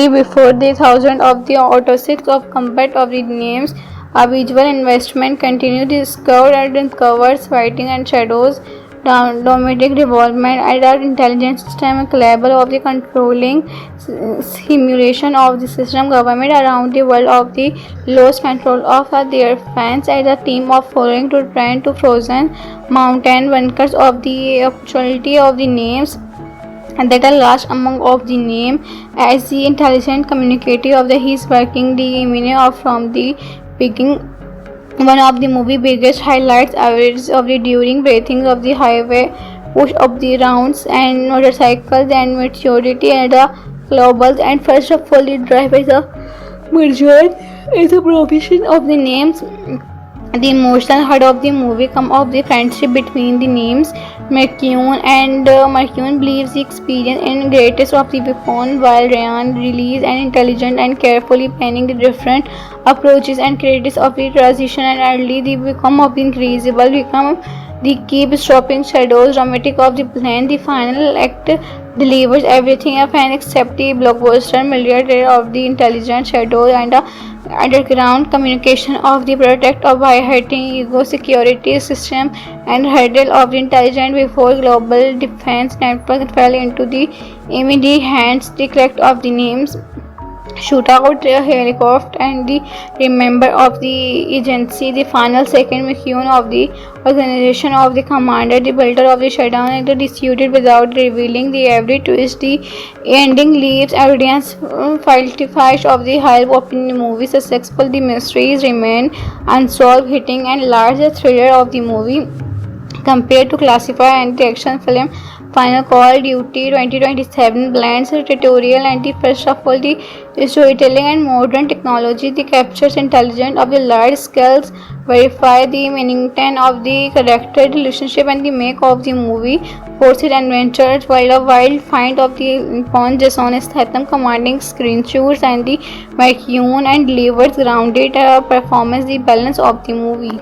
before the thousand of the autosix of combat of the names. A visual investment continued discovered and covers fighting and shadows. Domestic development and our intelligence system capable of the controlling simulation of the system government around the world of the lost control of their fans as a team of following to trend to frozen mountain bunkers of the opportunity of the names and that are last among of the name as the intelligent communicative of the his working the meaning of from the beginning one of the movie biggest highlights average of the during breathing of the highway push of the rounds and motorcycles and maturity and the globals and first of all the drive is a Merger is a provision of the names. The emotional heart of the movie comes of the friendship between the names Mercune and Mercune believes the experience in greatest of the weapon while Ryan release and intelligent and carefully planning the different approaches and credits of the transition and early the become of the increasable become the keep stopping shadows dramatic of the plan. The final act delivers everything a fan except the blockbuster milliardaire of the intelligent shadow and underground communication of the product of by hurting ego security system and hurdle of the intelligence before global defense network fell into the immediate hands. The correct of the names shootout helicopter and the member of the agency, the final second mission of the organization of the commander, the builder of the shutdown and the disputed without revealing the every twist. The ending leaves audience falsified of the hype of the movie successful. The mysteries remain unsolved, hitting and larger thriller of the movie compared to classified anti-action film. Final Call Duty 2027 blends tutorial and the first of all the storytelling and modern technology. The captures intelligence of the large scales, verify the meaning of the character relationship and the make of the movie. Forced adventures while a wild find of the upon Jason Statham commanding screenshots and the Mercune and delivers grounded performance. The balance of the movie.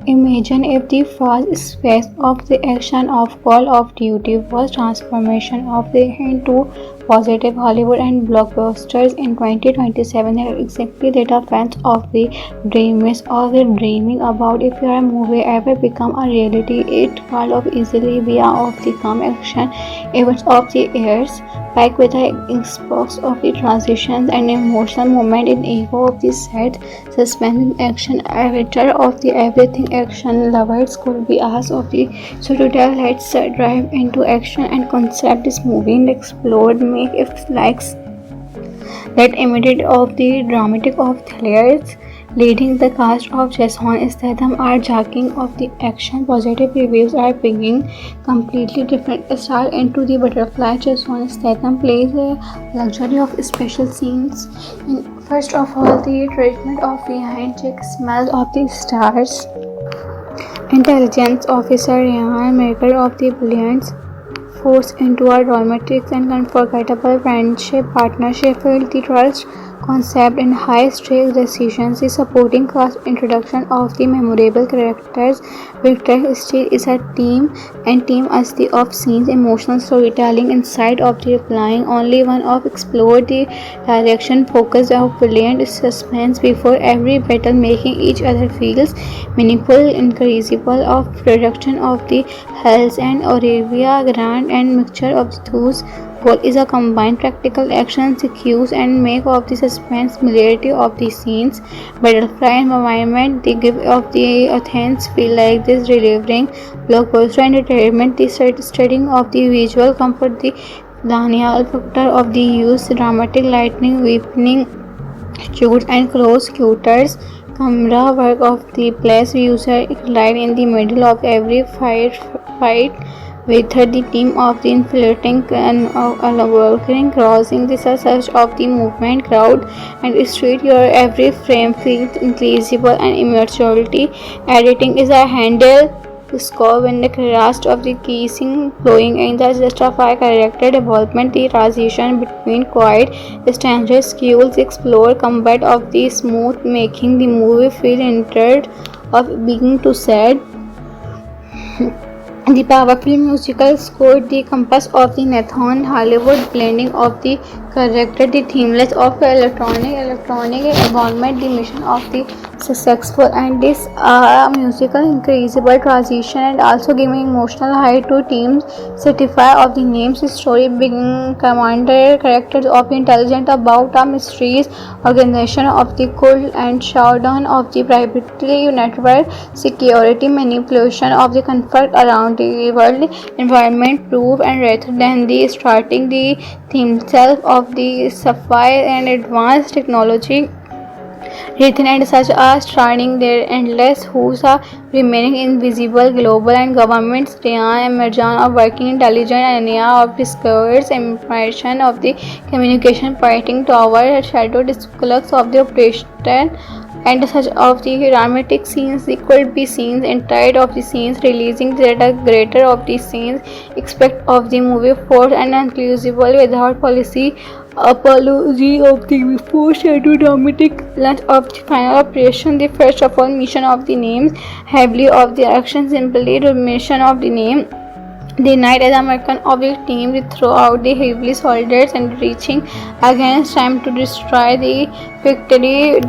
Imagine if the first phase of the action of Call of Duty was transformation of the into positive Hollywood and blockbusters in 2027 are exactly that fans of the dreamers or the dreaming about. If your movie ever become a reality, it will of easily be of the calm action events of the years packed with the xbox of the transitions and emotional moment in ego of the set suspense action avatar of the everything action lovers could be asked of the so today let's dive into action and concept this movie and explore make if likes that immediate of the dramatic of thrillers leading the cast of Jason Statham are jacking of the action. Positive reviews are bringing completely different style into the butterfly. Jason Statham plays a luxury of special scenes. First of all, the treatment of behind check smells of the stars. Intelligence officer Ryan, maker of the brilliance, forced into a dramatic and unforgettable friendship partnership with the trust concept and high-stakes decisions. The supporting cast introduction of the memorable characters. Victor Steele is a team and team as the off-scenes emotional storytelling inside of the replying only one of explored the direction focus of brilliant suspense before every battle making each other feels meaningful increasable of production of the Hells and Olivia Grant and mixture of the two goal is a combined practical action sequence and make of the suspense familiarity of the scenes butterfly environment. They give of the Athens feel like this delivering blockbuster entertainment. The studying of the visual comfort, the Daniel factor of the use dramatic lightning weakening shoots and close quarters camera work of the place user right in the middle of every fight with the team of the infiltrating and working crossing the surge of the movement crowd and street your every frame feels increasable and immaturity. Editing is a handle score when the cast of the kissing flowing in the justify character development. The transition between quiet stranger skills explore combat of the smooth making the movie feel entered of being to sad. The powerful musical score, the compass of the Nathan Hollywood blending of the character, the themeless of electronic environment, the mission of the successful and this musical increasable transition and also giving emotional height to teams certify of the names story being commander characters of intelligent about a mysteries organization of the cult and showdown of the privately network security manipulation of the conflict around the world environment proof and rather than the starting the theme self of the sapphire and advanced technology written and such as starting their endless who's are remaining invisible global and governments Ryan and Marjan of working intelligent and Anya of discovers information of the communication pointing tower shadow disclux of the operation and such of the dramatic scenes could be scenes entire of the scenes releasing the greater of the scenes expect of the movie force and inclusive without policy apology of the before scheduled dramatic launch of the final operation the first of all mission of the names heavily of the action simply the mission of the name the night as American of the team throughout the heavily soldiers and reaching against time to destroy the factory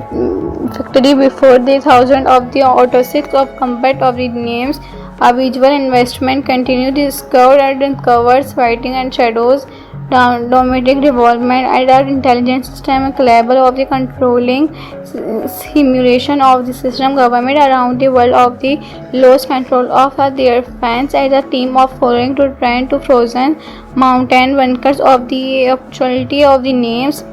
before the thousand of the autosix of combat of the names. A visual investment continued discovered and covers fighting and shadows domestic development and our intelligence system capable of the controlling simulation of the system government around the world of the lost control of their fans as a team of following to trend to frozen mountain bunkers of the actuality of the names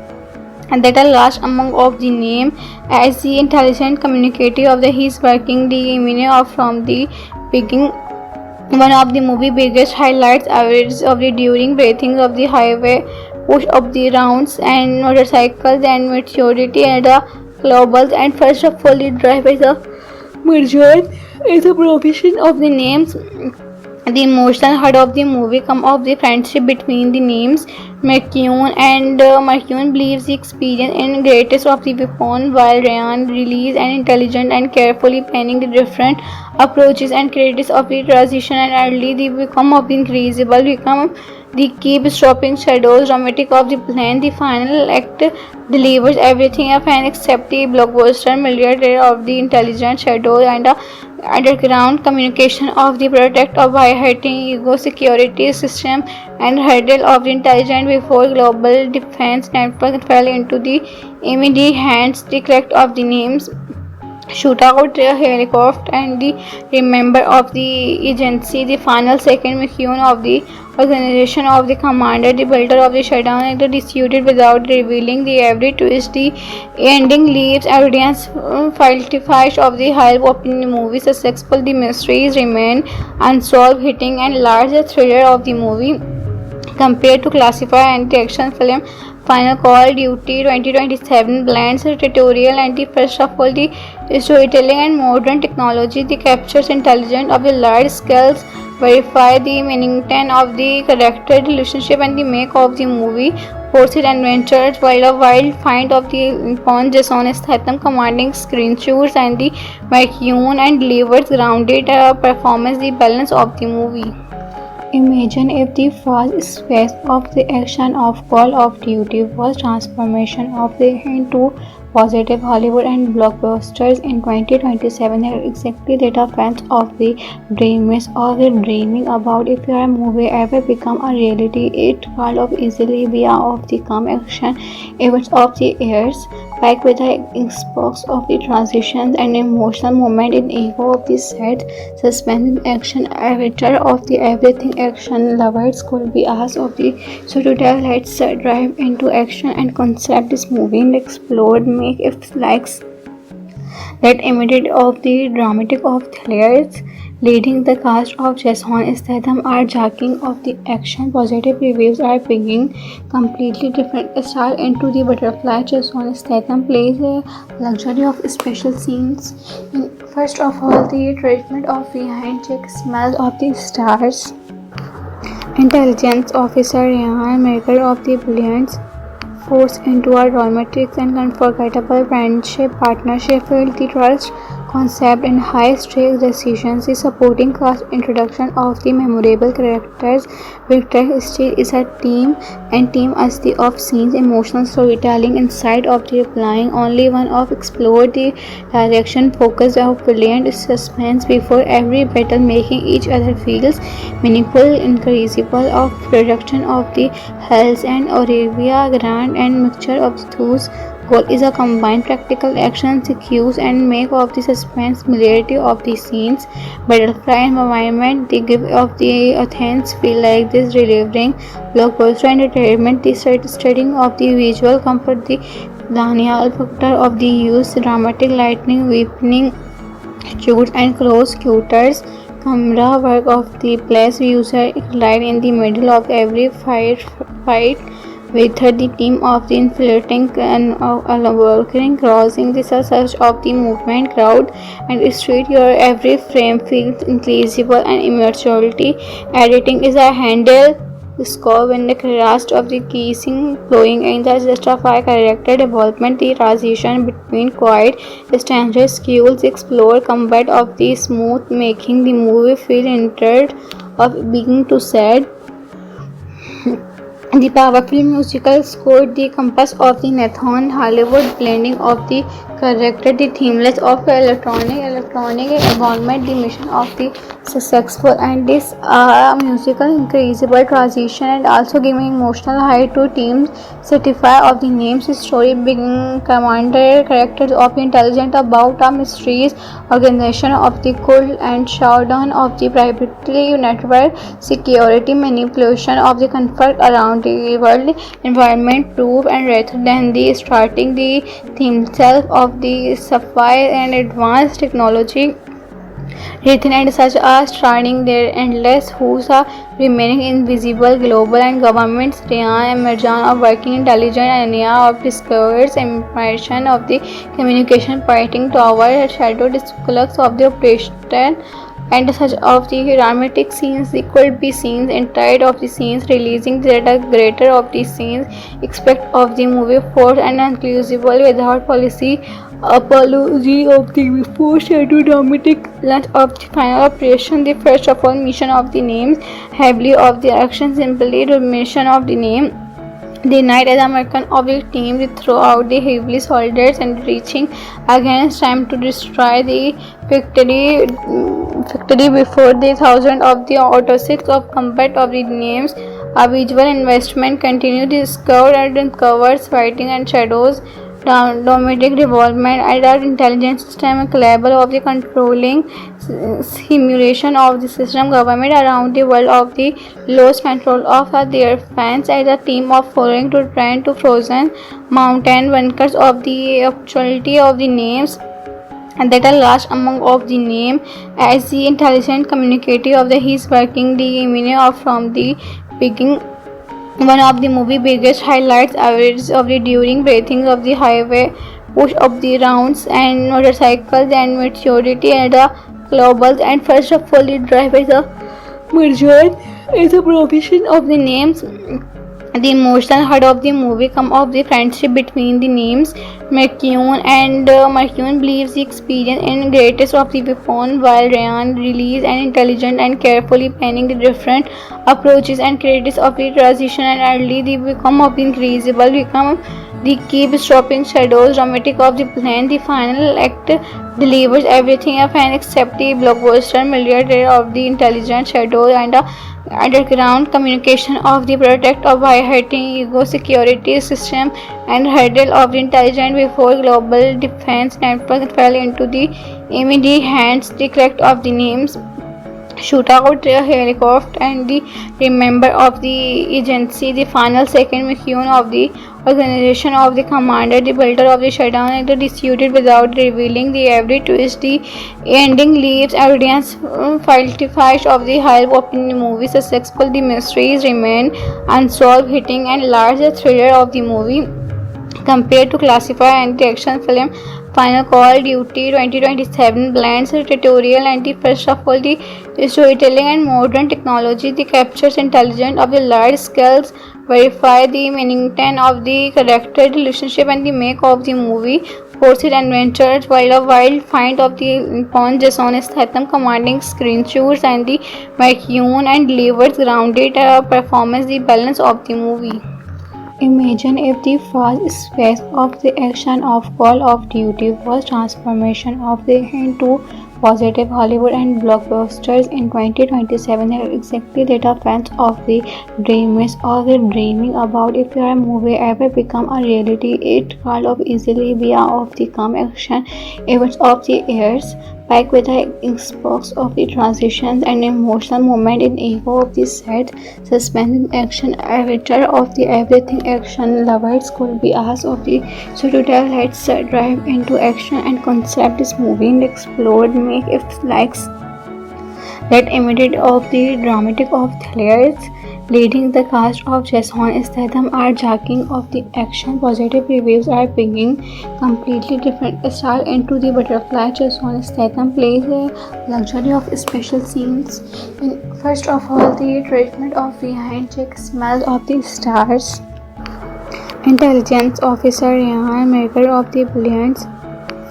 and that are last among of the name as the intelligent communicative of the his working the meaning of from the beginning one of the movie biggest highlights average of the during breathing of the highway push of the rounds and motorcycles and maturity and the globals and first of all the drive is a merger is a provision of the names the emotional heart of the movie come of the friendship between the names McCune and McCune believes the experience in greatest of the weapon while Ryan release and intelligent and carefully planning the different approaches and credits of the transition and early the become of the increasable become the keep stopping shadows dramatic of the plan the final act delivers everything a fan except the blockbuster milliardaire of the intelligent shadow and underground communication of the product of hiding ego security system and hurdle of the intelligence before global defense network fell into the immediate hands the correct of the names shootout helicopter and the remember of the agency the final second mission of the organization of the commander the builder of the shutdown and the disputed without revealing the every twist the ending leaves audience falsifies of the high opening movie successful the mysteries remain unsolved hitting and larger thriller of the movie compared to classified anti-action film Final Call Duty 2027 blends tutorial and the first of all the storytelling and modern technology the captures intelligence of the large scales verify the meaning of the character relationship and the make of the movie forces adventures while a wild find of the upon Jason Statham commanding screen shoots and the McCune and delivers grounded performance the balance of the movie. Imagine if the first phase of the action of Call of Duty was transformation of the into positive Hollywood and blockbusters in 2027 are exactly that fans of the dreamers or the dreaming about if your movie ever become a reality it kind of easily be of the come action events of the years back with the Xbox of the transitions and emotional moment in ego of the set suspended action avatar of the everything action lovers could be asked of the so today let's drive into action and concept this movie and explore make if likes that immediate of the dramatic of thrillers leading the cast of Jason Statham are jacking of the action positive reviews are bringing completely different style into the butterfly Jason Statham plays a luxury of special scenes in first of all the treatment of the handshake smell of the stars intelligence officer Ryan Merkel of the brilliance force into a romantic and unforgettable friendship partnership filled the trust concept and high-stakes decisions. The supporting cast introduction of the memorable characters. Victor Steele is a team and team as the off-scenes emotional storytelling inside of the replying only one of explore the direction focus of brilliant suspense before every battle making each other feels meaningful increasable of production of the Hells and Olivia Grant and mixture of those goal is a combined practical action sequence and make of the suspense familiarity of the scenes butterfly environment the give of the Athens feel like this delivering blockbuster entertainment the studying of the visual comfort the Daniel Factor of the use dramatic lighting, weakening shoots and close quarters camera work of the place user light in the middle of every fight with the team of the infiltrating and working crossing the surge of the movement crowd and street your every frame feels increasable and immaturity editing is a handle score when the cast of the kissing flowing in the justify character development the transition between quiet standard skills explore combat of the smooth making the movie feel entered of being to sad. The powerful musical score, the compass of the Nathan Hollywood blending of the character, the themeless of the electronic environment, the mission of the successful and this musical increasable transition and also giving emotional height to teams certify of the names story being commander characters of intelligent about a mysterious organization of the cult and showdown of the privately network security manipulation of the conflict around the world environment proof and rather than the starting the themselves of the sapphire and advanced technology written and such as starting their endless who's are remaining invisible global and governments Ryan emergence of working intelligence and area of discoveries information of the communication pointing toward shadow disclux of the operation and such of the dramatic scenes could be scenes entire of the scenes releasing the greater of the scenes expect of the movie force and inclusive without policy apology of the before shadow dramatic launch of the final operation the first of all mission of the names heavily of the action simply the mission of the name the night as American of the team throughout the heavily soldiers and reaching against time to destroy the factory before the thousand of the autosix of combat of the names. A visual investment continued discovered and covers fighting and shadows domestic development and our intelligence system capable of the controlling simulation of the system government around the world of the lost control of their fans as a team of following to trend to frozen mountain bunkers of the actuality of the names and that are last among of the name as the intelligent communicative of the his working the meaning of from the beginning one of the movie biggest highlights average of the during breathing of the highway push of the rounds and motorcycles and maturity and the globals and first of all the drive is a merger is a provision of the names the emotional heart of the movie come of the friendship between the names McCune and McCune believes the experience in greatest of the weapon while Ryan release and intelligent and carefully planning the different approaches and creatives of the transition and early the become of the increasable become the keep stopping shadows dramatic of the plan the final act delivers everything a fan except the blockbuster milliardaire of the intelligent shadow and underground communication of the product of hiding ego security system and hurdle of the intelligence before global defense network fell into the enemy hands the correct of the names shootout helicopter and the member of the agency the final second mission of the organization of the commander the builder of the shutdown and the disputed without revealing the every twist the ending leaves audience falsifies of the hype of the movie successful the mysteries remain unsolved hitting and larger thriller of the movie compared to classified anti-action film Final Call Duty 2027 blends tutorial and the first of all the storytelling and modern technology the captures intelligence of the large scales verify the meaning of the character relationship and the make of the movie forced adventures while a wild find of the upon Jason Statham commanding screenshots and the McCune and delivers grounded performance the balance of the movie. Imagine if the first phase of the action of Call of Duty was transformation of the into positive Hollywood and blockbusters in 2027 are exactly that fans of the dreamers or the dreaming about if your movie ever become a reality it could of easily be of the come action events of the years packed with the exposure of the transitions and emotional moment in echo of the set, suspense in action, avatar of the everything action lovers could be asked of the so today let's dive into action and concept this movie and explore make if likes that immediate of the dramatic of thrills, leading the cast of Jason Statham are jacking of the action. Positive reviews are bringing completely different style into the butterfly. Jason Statham plays a luxury of special scenes. First of all, the treatment of the hand-check smell of the stars. Intelligence officer Ryan, maker of the brilliance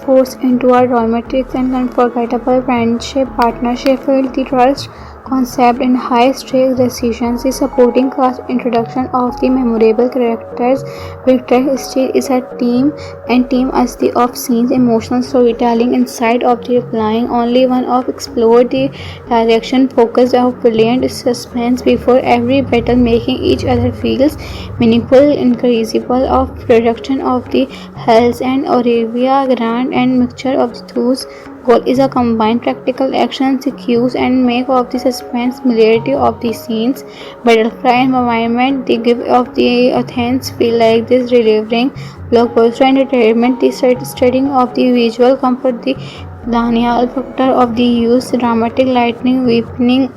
forced into a romantic and unforgettable friendship partnership filled the trust concept in high-stakes decisions. The supporting cast introduction of the memorable characters. Victor Steele is a team and team as the off-scenes emotional storytelling inside of the replying only one of explore the direction focus of brilliant suspense before every battle making each other feels meaningful increasable of production of the Hells and Olivia Grant and mixture of the two goal is a combined practical action sequence and make of the suspense familiarity of the scenes butterfly environment the give of the Athens feel like this delivering blockbuster entertainment the studying of the visual comfort the Daniel factor of the use dramatic lightning weakening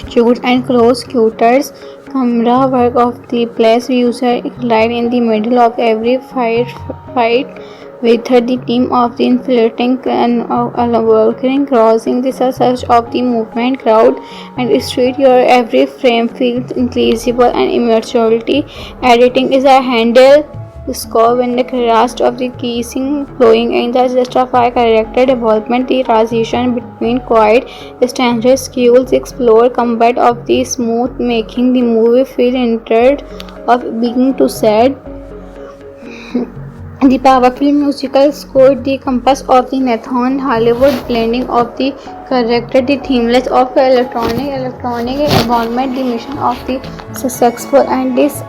shoots and close quarters camera work of the place user light in the middle of every fight with her the team of the infiltrating and working crossing the surge of the movement crowd and street your every frame feels increasable and immaturity editing is a handle score when the cast of the kissing flowing in the justify character development the transition between quiet standard skills explore combat of the smooth making the movie feel entered of beginning to sad. The powerful musical score, the compass of the Nathan Hollywood blending of the character, the themeless of electronic environment, the mission of the successful and this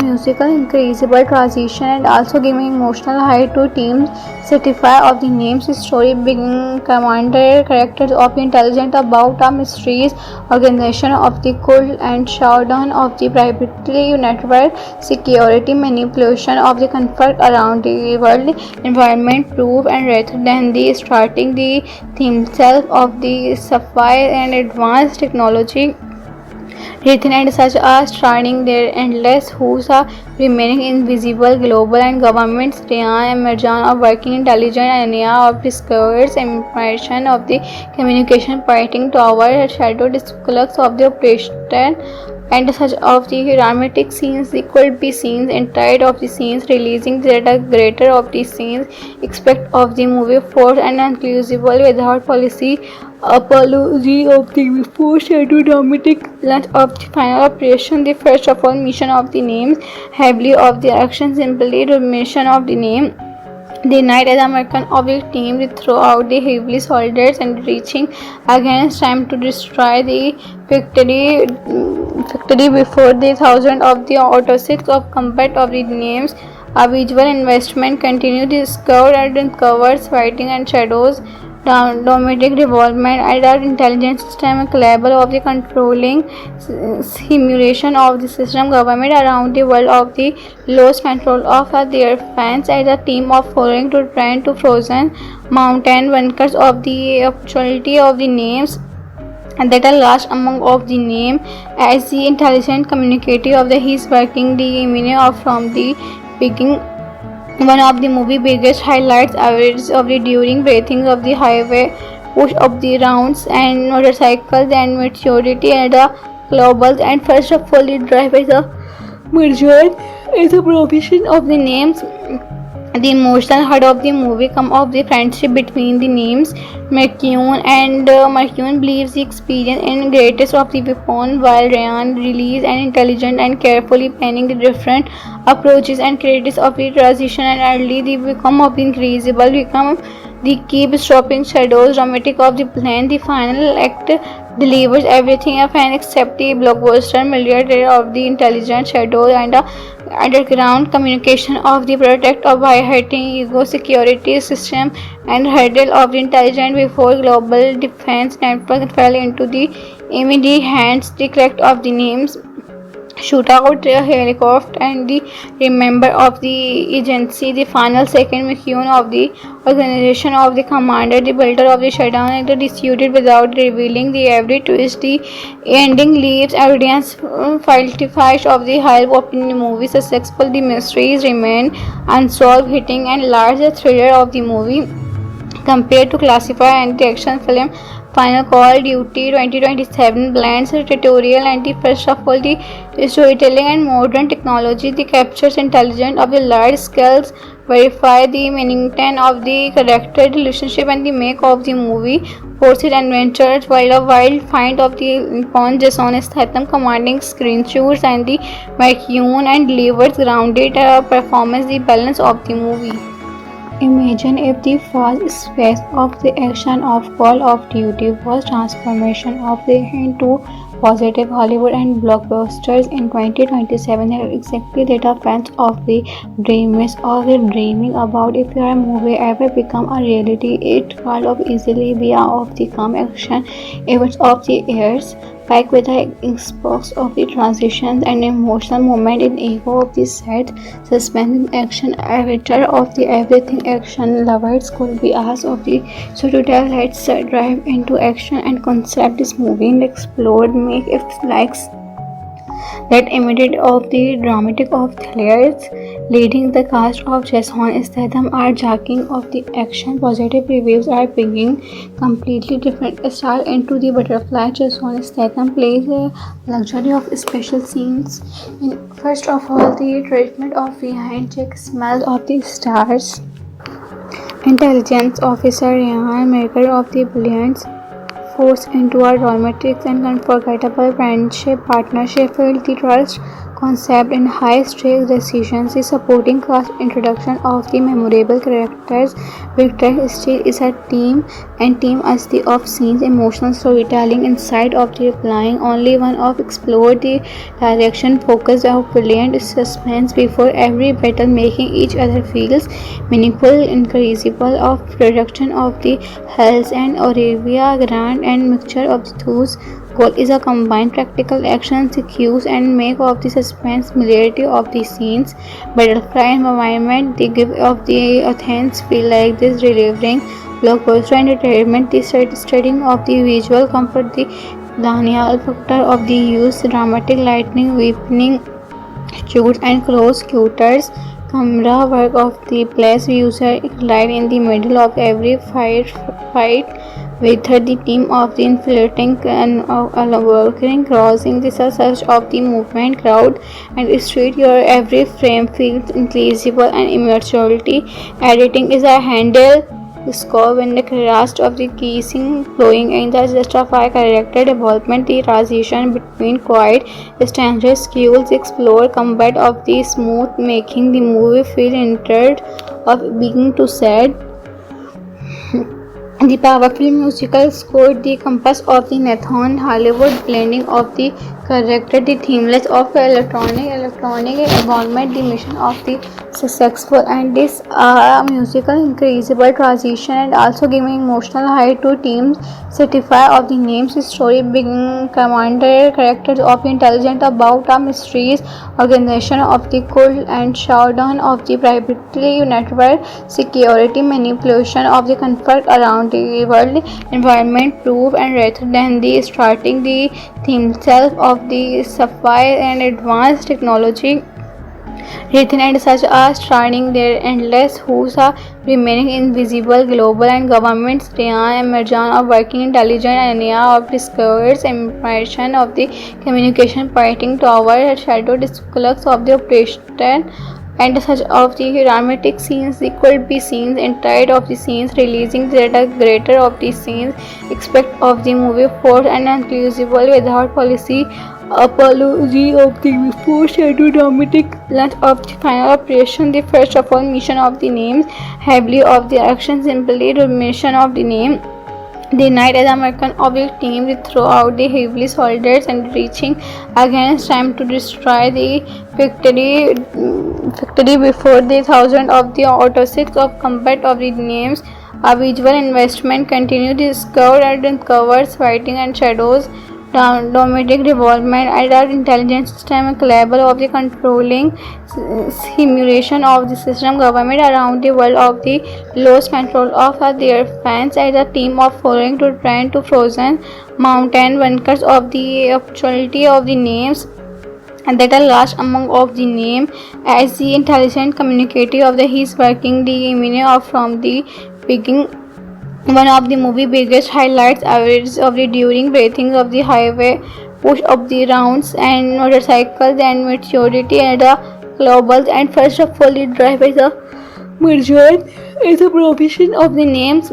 musical increasable transition and also giving emotional high to teams certify of the names story being commander characters of intelligent about a mysteries organization of the cult and showdown of the privately network security manipulation of the conflict around the world environment proof and rather than the starting the theme self of the sapphire and advanced technology written and such as starting their endless who's are remaining invisible global and governments Ryan Emergence of working intelligent area of discovers information of the communication pointing to our shadow disclux of the operation and such of the dramatic scenes could be scenes entire of the scenes releasing the greater of the scenes expect of the movie force and inclusive without policy apology of the before shadow dramatic launch of the final operation the first of all mission of the names heavily of the action simply the mission of the name the night as American of the team throughout the heavily soldiers and reaching against time to destroy the factory before the thousand of the auto six of combat of the names. A visual investment continued discovered and covers fighting and shadows domestic development and our intelligence system capable of the controlling simulation of the system government around the world of the lost control of their fans as a team of following to trend to frozen mountain bunkers of the opportunity of the names and that are last among of the name as the intelligent communicative of the his working the meaning of from the beginning. One of the movie biggest highlights average of the during breathing of the highway push of the rounds and motorcycles and maturity and the globals and first of all the drive is a major is a provision of the names. The emotional heart of the movie come of the friendship between the names McCune and McCune believes the experience in greatest of the weapon while Ryan released and intelligent and carefully planning the different approaches and credits of the transition and early the become of the increasable become The keep-stopping shadows dramatic of the plan. The final act delivers everything a fan except the blockbuster milliardaire of the intelligent shadow and the underground communication of the protect of by hurting ego security system and hurdle of the intelligent before global defense network fell into the immediate hands. The correct of the names shootout helicopter and the member of the agency, the final second McCune of the organization of the commander, the builder of the shutdown and the disputed without revealing the every twist. The ending leaves audience falsified of the high opinion movie successful. The mysteries remain unsolved, hitting and larger thriller of the movie compared to classified anti-action film. Final Call Duty 2027 blends tutorial and the first of all the storytelling and modern technology. The captures intelligence of the large scales, verify the meaning of the character relationship and the make of the movie forces adventures while a wild find of the upon Jason Statham commanding screen shoots and the vacuum and delivers grounded performance the balance of the movie. Imagine if the first phase of the action of Call of Duty was transformation of the into positive Hollywood and blockbusters in 2027 are exactly that fans of the dreamers or the dreaming about if your movie ever become a reality. It could easily be of the calm action events of the years packed with the Xbox of the transitions and emotional moment in ego of the set, suspense action avatar of the everything action lovers could be asked of the so today let's dive into action and concept this movie and explore make if likes that immediate of the dramatic of thrillers, leading the cast of Jason Statham are jacking of the action. Positive reviews are bringing completely different style into the butterfly. Jason Statham plays a luxury of special scenes. First of all, the treatment of behind Jack smell of the stars. Intelligence officer Ryan Maker of the Brilliance forced into a romantic and unforgettable friendship partnership filled the trust concept in high-stakes decisions. The supporting cast introduction of the memorable characters. Victor Steele is a team and team as the off-scenes emotional storytelling inside of the replying only one of explored the direction focus of brilliant suspense before every battle making each other feels meaningful incredible of production of the Hells and Olivia Grant and mixture of the two goal is a combined practical action sequence and make of the suspense familiarity of the scenes butterfly environment they give of the Athens feel like this delivering blockbuster entertainment the studying of the visual comfort the Daniel factor of the use dramatic lightning weakening shoots and close quarters camera work of the place user right in the middle of every fight with her the team of the infiltrating and working crossing the surge of the movement crowd and street your every frame feels increasable and immaturity editing is a handle score when the cast of the kissing flowing in the justify character development the transition between quiet standard skills explore combat of the smooth making the movie feel entered of being to sad. The powerful musical score, the compass of the Nathan Hollywood blending of the character, the themeless of electronic environment, the mission of the successful and this musical increasable transition and also giving emotional high to teams certify of the names story being commander characters of intelligent about a mysteries organization of the cult and showdown of the privately network security manipulation of the conflict around the world environment proof and rather than the starting the theme self of the sapphire and advanced technology written and such as starting their endless who's are remaining invisible global and governments Ryan Emergence of working intelligent area of discovers information of the communication pointing toward shadow disclux of the operation and such of the dramatic scenes could be scenes entire of the scenes releasing the greater of the scenes expect of the movie force and inclusible without policy apology of the before shadow dramatic plot of the final operation. The first of all mission of the names heavily of the action simply mission of the name. The night as American of the team throughout the heavily soldiers and reaching against time to destroy the factory before the thousand of the autosets of combat of the names. A visual investment continued discovered and covers fighting and shadows domestic development and our intelligence system capable of the controlling simulation of the system government around the world of the lost control of their fans as a team of following to trend to frozen mountain bunkers of the opportunity of the names and that are last among of the name as the intelligent communicative of the his working the meaning of from the beginning. One of the movie biggest highlights average of the during breathing of the highway push of the rounds and motorcycles and maturity and the globals and first of all the drive is a major is a provision of the names.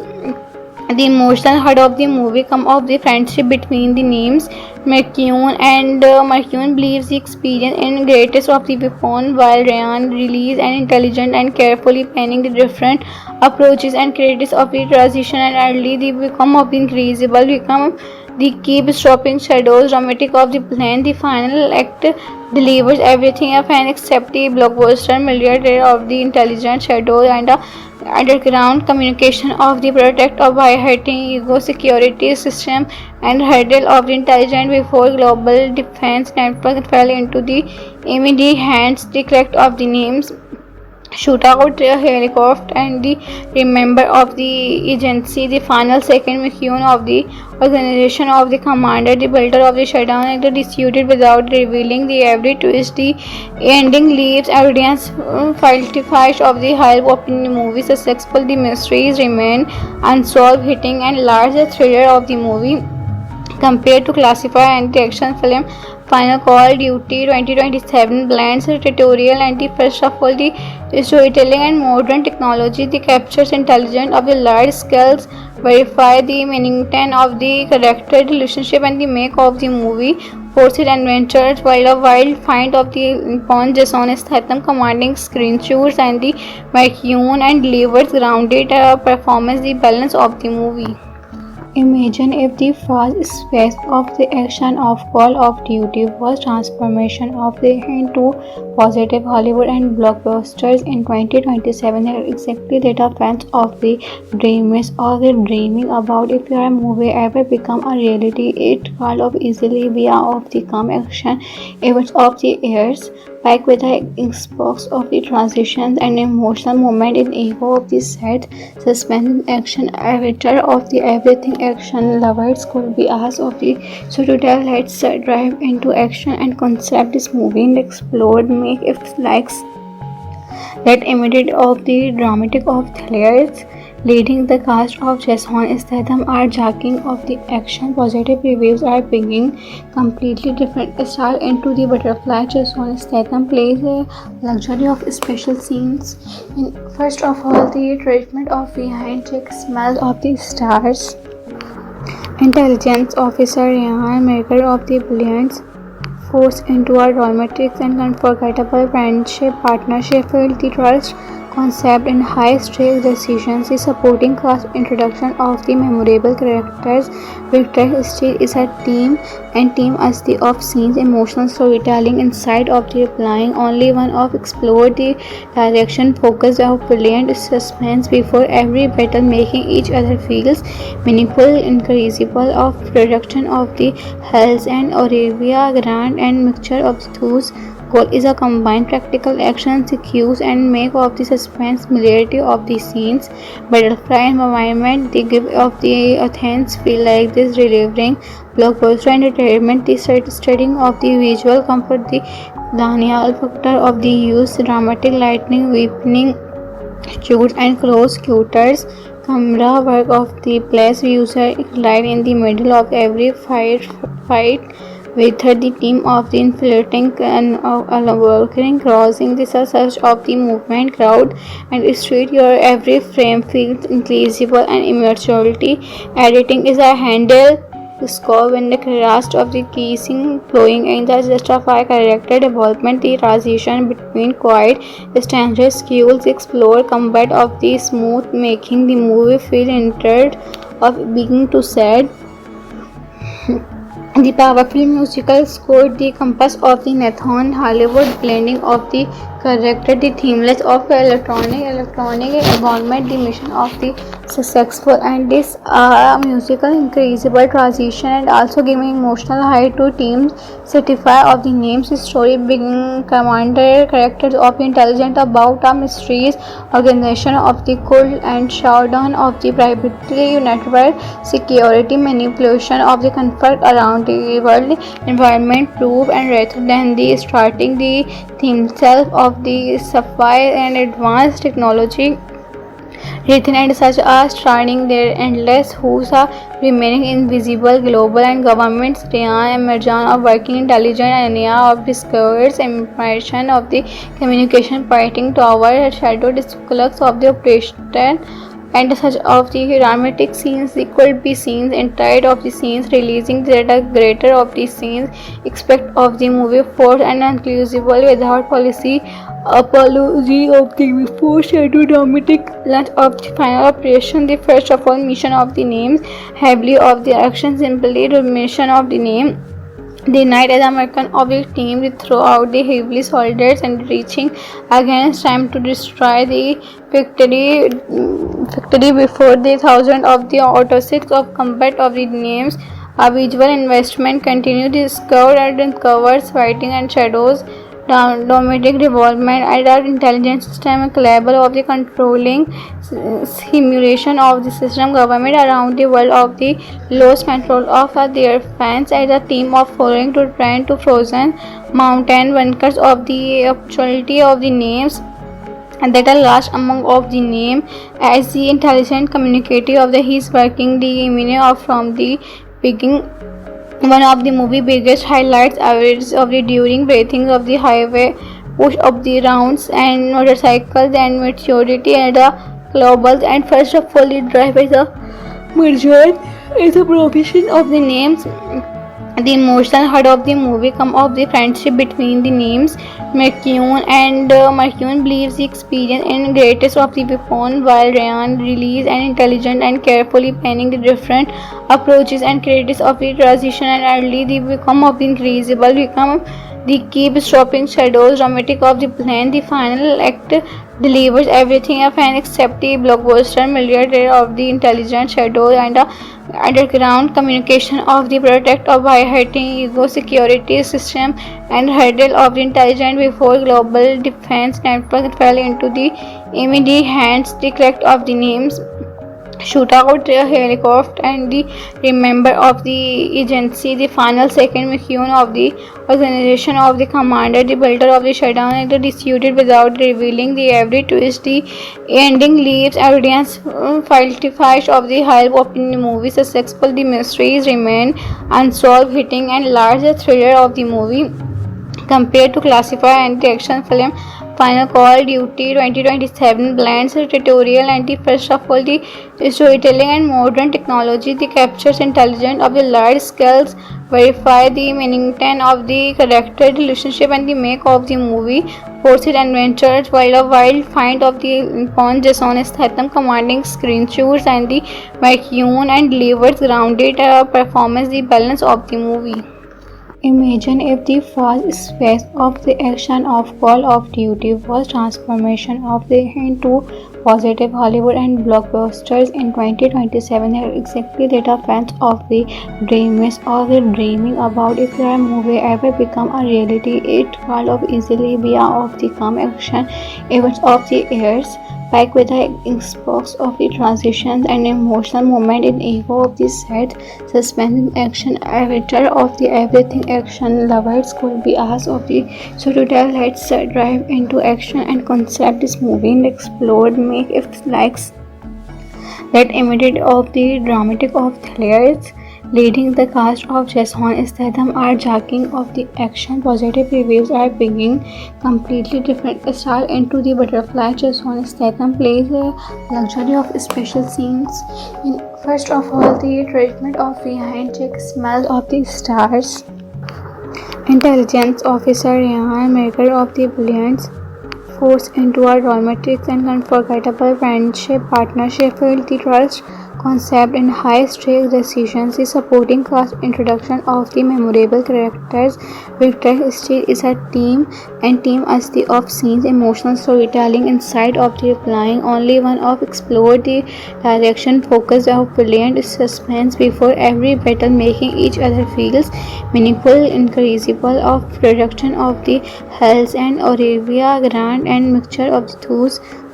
The emotional heart of the movie come of the friendship between the names McCune and McCune believes the experience and greatest of the weapon while Ryan release and intelligent and carefully planning the different approaches and credits of the transition and early the become of the increasable become the keep stopping shadows dramatic of the plan. The final act delivers everything a fan except the blockbuster milliardaire of the intelligent shadow and a underground communication of the protect of by hurting ego security system and hurdle of the intelligence before global defense network fell into the immediate hands. The correct of the names shootout a helicopter and the remember of the agency the final second McCune of the organization of the commander the builder of the shutdown and the disputed without revealing the every twist. The ending leaves audience falsified of the high opening the movie successful. The mysteries remain unsolved hitting and larger thriller of the movie compared to classified anti-action film. Final Call Duty 2027 blends tutorial and the first of all the storytelling and modern technology. The captures intelligence of the large scales, verify the meaning of the character relationship and the make of the movie. Forced adventures while a wild find of the upon Jason Statham commanding screen shoots and the McCune and delivers grounded performance the balance of the movie. Imagine if the fast pace of the action of Call of Duty was transformation of the into positive Hollywood and blockbusters in 2027 are exactly that fans of the dreamers or the dreaming about if your movie ever become a reality it could of easily be of the come action events of the years like with the Xbox of the transitions and emotional moment in ego of the set, suspense action avatar of the everything action lovers could be asked of the so to tell let's drive into action and concept this movie and explore make if likes that immediate of the dramatic of thrillers leading the cast of Jason Statham are jacking of the action. Positive reviews are bringing completely different style into the butterfly. Jason Statham plays a luxury of special scenes. First of all, the treatment of behind check smell of the stars. Intelligence officer Ryan maker of the brilliance force into a romantic and unforgettable friendship partnership filled the trust concept and high-stakes decisions. The supporting cast introduction of the memorable characters. Victor Steele is a team and team as the off-scenes emotional storytelling inside of the replying only one of explored the direction focus of brilliant suspense before every battle making each other feels meaningful increasable of production of the Hells and Olivia Grant and mixture of those goal is a combined practical action sequence and make of the suspense familiarity of the scenes butterfly environment they give of the Athens feel like this delivering blockbuster entertainment the studying of the visual comfort the Daniel factor of the use dramatic lightning weakening shoots and close cutters camera work of the place user right in the middle of every fight with the team of the infiltrating and working crossing the surge of the movement crowd and street your every frame feels increasable and immaturity editing is a handle score when the cast of the key scene flowing in the justify character development, the transition between quiet standard skills explore combat of the smooth, making the movie feel entered of being to sad. The powerful musical score, the compass of the Nathan Hollywood blending of the character, the themeless of electronic environment, the mission of the successful, and this musical increasable transition and also giving emotional high to teams certify of the names story being commander characters of intelligent about a mysterious organization of the cult and showdown of the privately network security manipulation of the conflict around the world environment proof and rather than the starting the themselves of the sapphire and advanced technology written and such as starting their endless who's are remaining invisible global and governments Ryan Emergence of working intelligence area of discovers information of the communication fighting tower shadow disclux of the operation and such of the dramatic scenes could be scenes entire of the scenes releasing the greater of the scenes expect of the movie force and inclusive without policy apology of the before shadow dramatic launch of the final operation the first of all mission of the names heavily of the action simply the mission of the name the night as American of the team throughout the heavily soldiers and reaching against time to destroy the factory before the thousand of the autosets of combat of the names. A visual investment continued the scout and covers fighting and shadows. Domestic development and our intelligence system capable of the controlling simulation of the system government around the world of the lost control of their fans as a team of following to trend to frozen mountain bunkers of the actuality of the names and that are last among of the name as the intelligent communicative of the his working the meaning of from the beginning. One of the movie biggest highlights average of the during breathing of the highway push of the rounds and motorcycles and maturity and the globals and first of all the drive is a merger is a provision of the names. The emotional heart of the movie come of the friendship between the names McCune and McCune believes the experience in greatest of the weapon while Ryan release and intelligent and carefully planning the different approaches and credits of the transition and early the become of the increasable become the keep stopping shadows dramatic of the plan the final act delivers everything a fan except the blockbuster millionaire of the intelligent shadow and underground communication of the protect of high-hitting ego security system and hurdle of the intelligent before global defense network fell into the immediate hands the correct of the names shootout helicopter and the remember of the agency the final second mission of the organization of the commander the builder of the shutdown and the disputed without revealing the every twist the ending leaves audience falsifies of the hype of the movie successful the mysteries remain unsolved hitting and larger thriller of the movie compared to classified anti-action film Final Call Duty 2027 blends tutorial and the first of all the storytelling and modern technology the captures intelligence of the large scales verify the meaning of the character relationship and the make of the movie forced adventures while a wild find of the upon Jason Statham commanding screen shoots and the McCune and delivers grounded performance the balance of the movie. Imagine if the first phase of the action of Call of Duty was transformation of the into positive Hollywood and blockbusters in 2027 are exactly that fans of the dreamers or the dreaming about if their movie ever become a reality it could of easily be of the come action events of the years like with the xbox of the transitions and emotional moment in ego of the set suspending action avatar of the everything action lovers could be asked of the so to tell let's drive into action and concept this movie and explore make if likes that immediate of the dramatic of thrillers leading the cast of Jason Statham are jacking of the action positive reviews are bringing completely different style into the butterfly Jason Statham plays a luxury of special scenes in First of all, the treatment of behind check smell of the stars. Intelligence officer Ryan, maker of the brilliance, forced into a romantic and unforgettable friendship partnership built the trust concept in high-stakes decisions. The supporting cast introduction of the memorable characters. Victor Steele is a team and team as the of-scenes emotional storytelling inside of the replying only one of explored the direction focus of brilliant suspense before every battle making each other feels meaningful increasable of production of the Hells and Olivia Grant and mixture of the two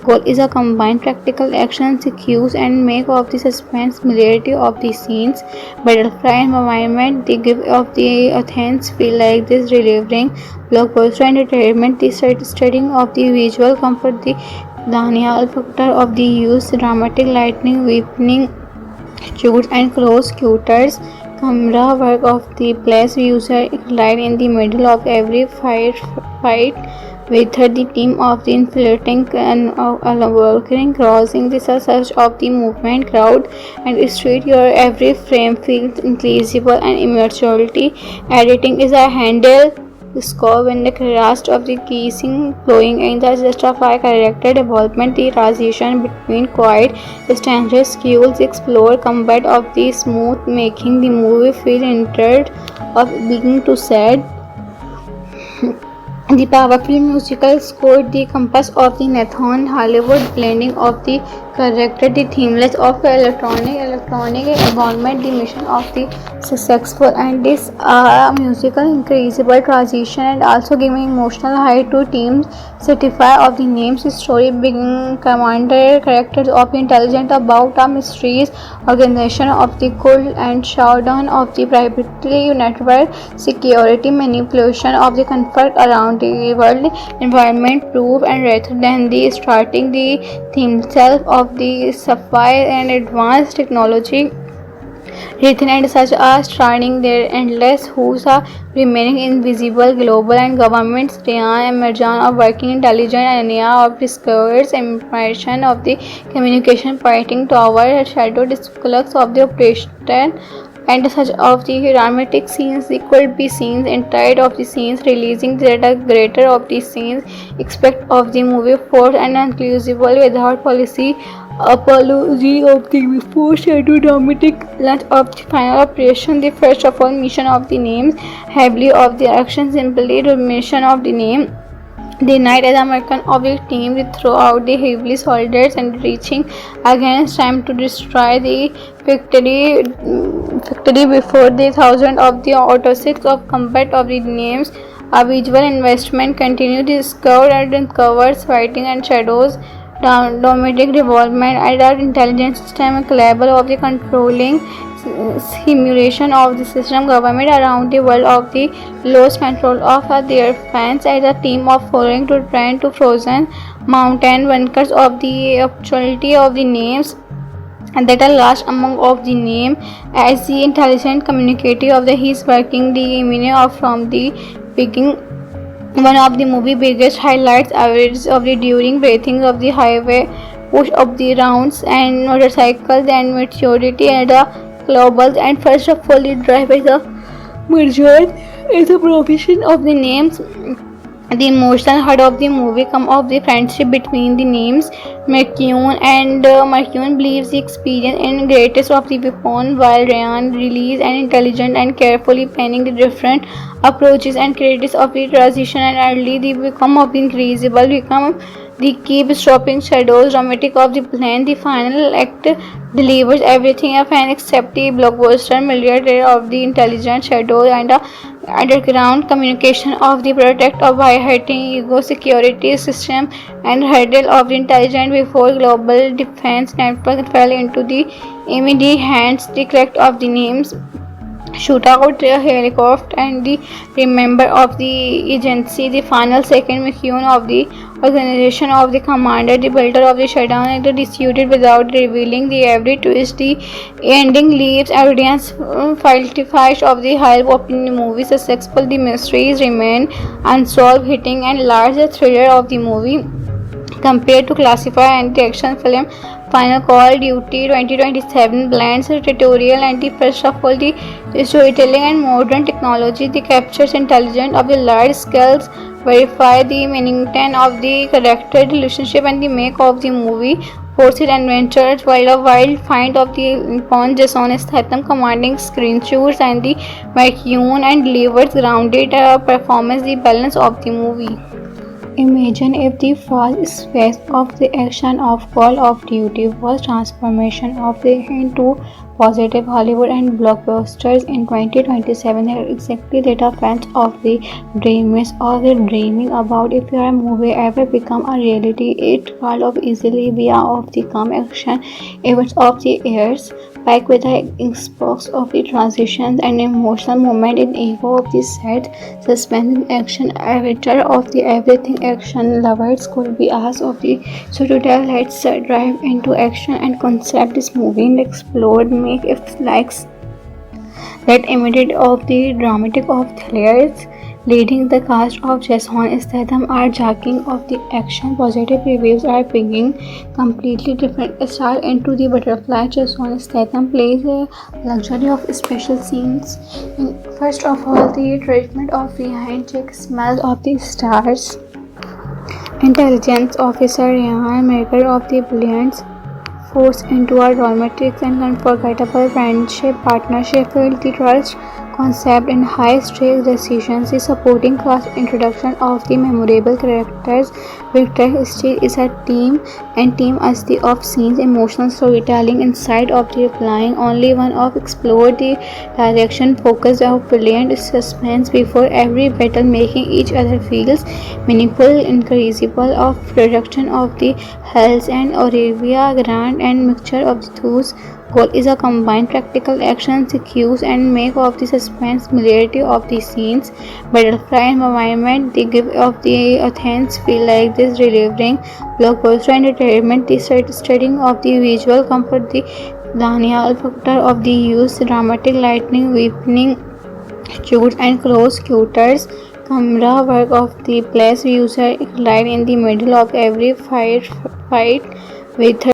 goal is a combined practical action sequence and make of the suspense familiarity of the scenes butterfly environment they give of the Athens feel like this delivering blockbuster entertainment the studying of the visual comfort the Daniel factor of the use dramatic lightning weakening shoots and close quarters camera work of the place user right in the middle of every fight with the team of the infiltrating and working crossing the surge of the movement crowd and street your every frame feels increasable and immaturity editing is a handle score when the cast of the kissing flowing in the justify character development the transition between quiet standards skills explore combat of the smooth making the movie feel entered of beginning to sad. The powerful musical score, the compass of the Nathan Hollywood blending of the character, the themeless of electronic environment, the mission of the successful and this musical increasable transition and also giving emotional height to teams certify of the names story being commander characters of intelligent about a mysterious organization of the cult and showdown of the privately network security manipulation of the conflict around the world environment proof and rather than the starting the theme self of the sapphire and advanced technology written and such as starting their endless who's are remaining invisible global and governments Ryan Emergence of working intelligence area of discovers information of the communication fighting tower shadow disclux of the operation and such of the dramatic scenes could be scenes entire of the scenes releasing the greater of the scenes expect of the movie force and inclusive without policy apology of the before scheduled dramatic launch of the final operation the first of all mission of the names heavily of the action simply the mission of the name the night as American of the team throughout the heavily soldiers and reaching against time to destroy the victory before the thousand of the auto six of combat of the names a visual investment continued discovered and covers fighting and shadows domestic development and our intelligence system level of the controlling simulation of the system government around the world of the lost control of their fans as a team of following to trend to frozen mountain bunkers of the actuality of the names and that are last among of the name as the intelligent communicative of the his working the meaning of from the beginning one of the movie biggest highlights average of the during breathing of the highway push of the rounds and motorcycles and maturity and the globals and first of all the drive is a merger is a provision of the names the emotional heart of the movie come of the friendship between the names McCune and McCune believes the experience in greatest of the weapon while Ryan release and intelligent and carefully planning the different approaches and credits of the transition and early the become of the increasable become the keep stopping shadows dramatic of the plan the final act delivers everything a fan except the blockbuster milliardaire of the intelligent shadow and underground communication of the product of high-hitting ego security system and hurdle of the intelligence before global defense network fell into the immediate hands the correct of the names shootout helicopter and the member of the agency the final second mission of the organization of the commander the builder of the shutdown and the disputed without revealing the every twist the ending leaves audience falsifies of the high opinion movie successful the mysteries remain unsolved hitting and larger thriller of the movie compared to classified and the action film Final Call Duty 2027 blends tutorial and the first of all the storytelling and modern technology. The captures intelligence of the large scales, verify the meaning of the character relationship and the make of the movie. Forced adventures while a wild find of the upon Jason Statham commanding screen shoots and the McCune and delivers grounded performance the balance of the movie. Imagine if the first phase of the action of Call of Duty was transformation of the into positive Hollywood and blockbusters in 2027 are exactly that are fans of the dreamers or the dreaming about if your movie ever become a reality. It could of easily be of the come action events of the years back with the Xbox of the transitions and emotional moment in ego of the set, suspense in action, avatar of the everything action lovers could be asked of the so today let's drive into action and concept this movie and explore make if likes that immediate of the dramatic of thrillers leading the cast of Jason Statham are jacking of the action. Positive reviews are bringing completely different style into the butterfly. Jason Statham plays a luxury of special scenes. First of all, the treatment of the handshake smell of the stars. Intelligence officer Ryan Maker of the Brilliance forced into a dramatic and unforgettable friendship partnership with the trust concept and high-stakes decisions. The supporting cast introduction of the memorable characters. Victor Steele is a team and team as the off-scenes emotional storytelling inside of the replying only one of explore the direction focus of brilliant suspense before every battle making each other feels meaningful increasable of production of the Hells and Olivia Grant and mixture of the two goal is a combined practical action sequence and make of the suspense familiarity of the scenes butterfly environment the give of the Athens feel like this delivering blockbuster entertainment the studying of the visual comfort the Daniel factor of the use dramatic lightning weakening shoots and close quarters camera work of the place user light in the middle of every fight with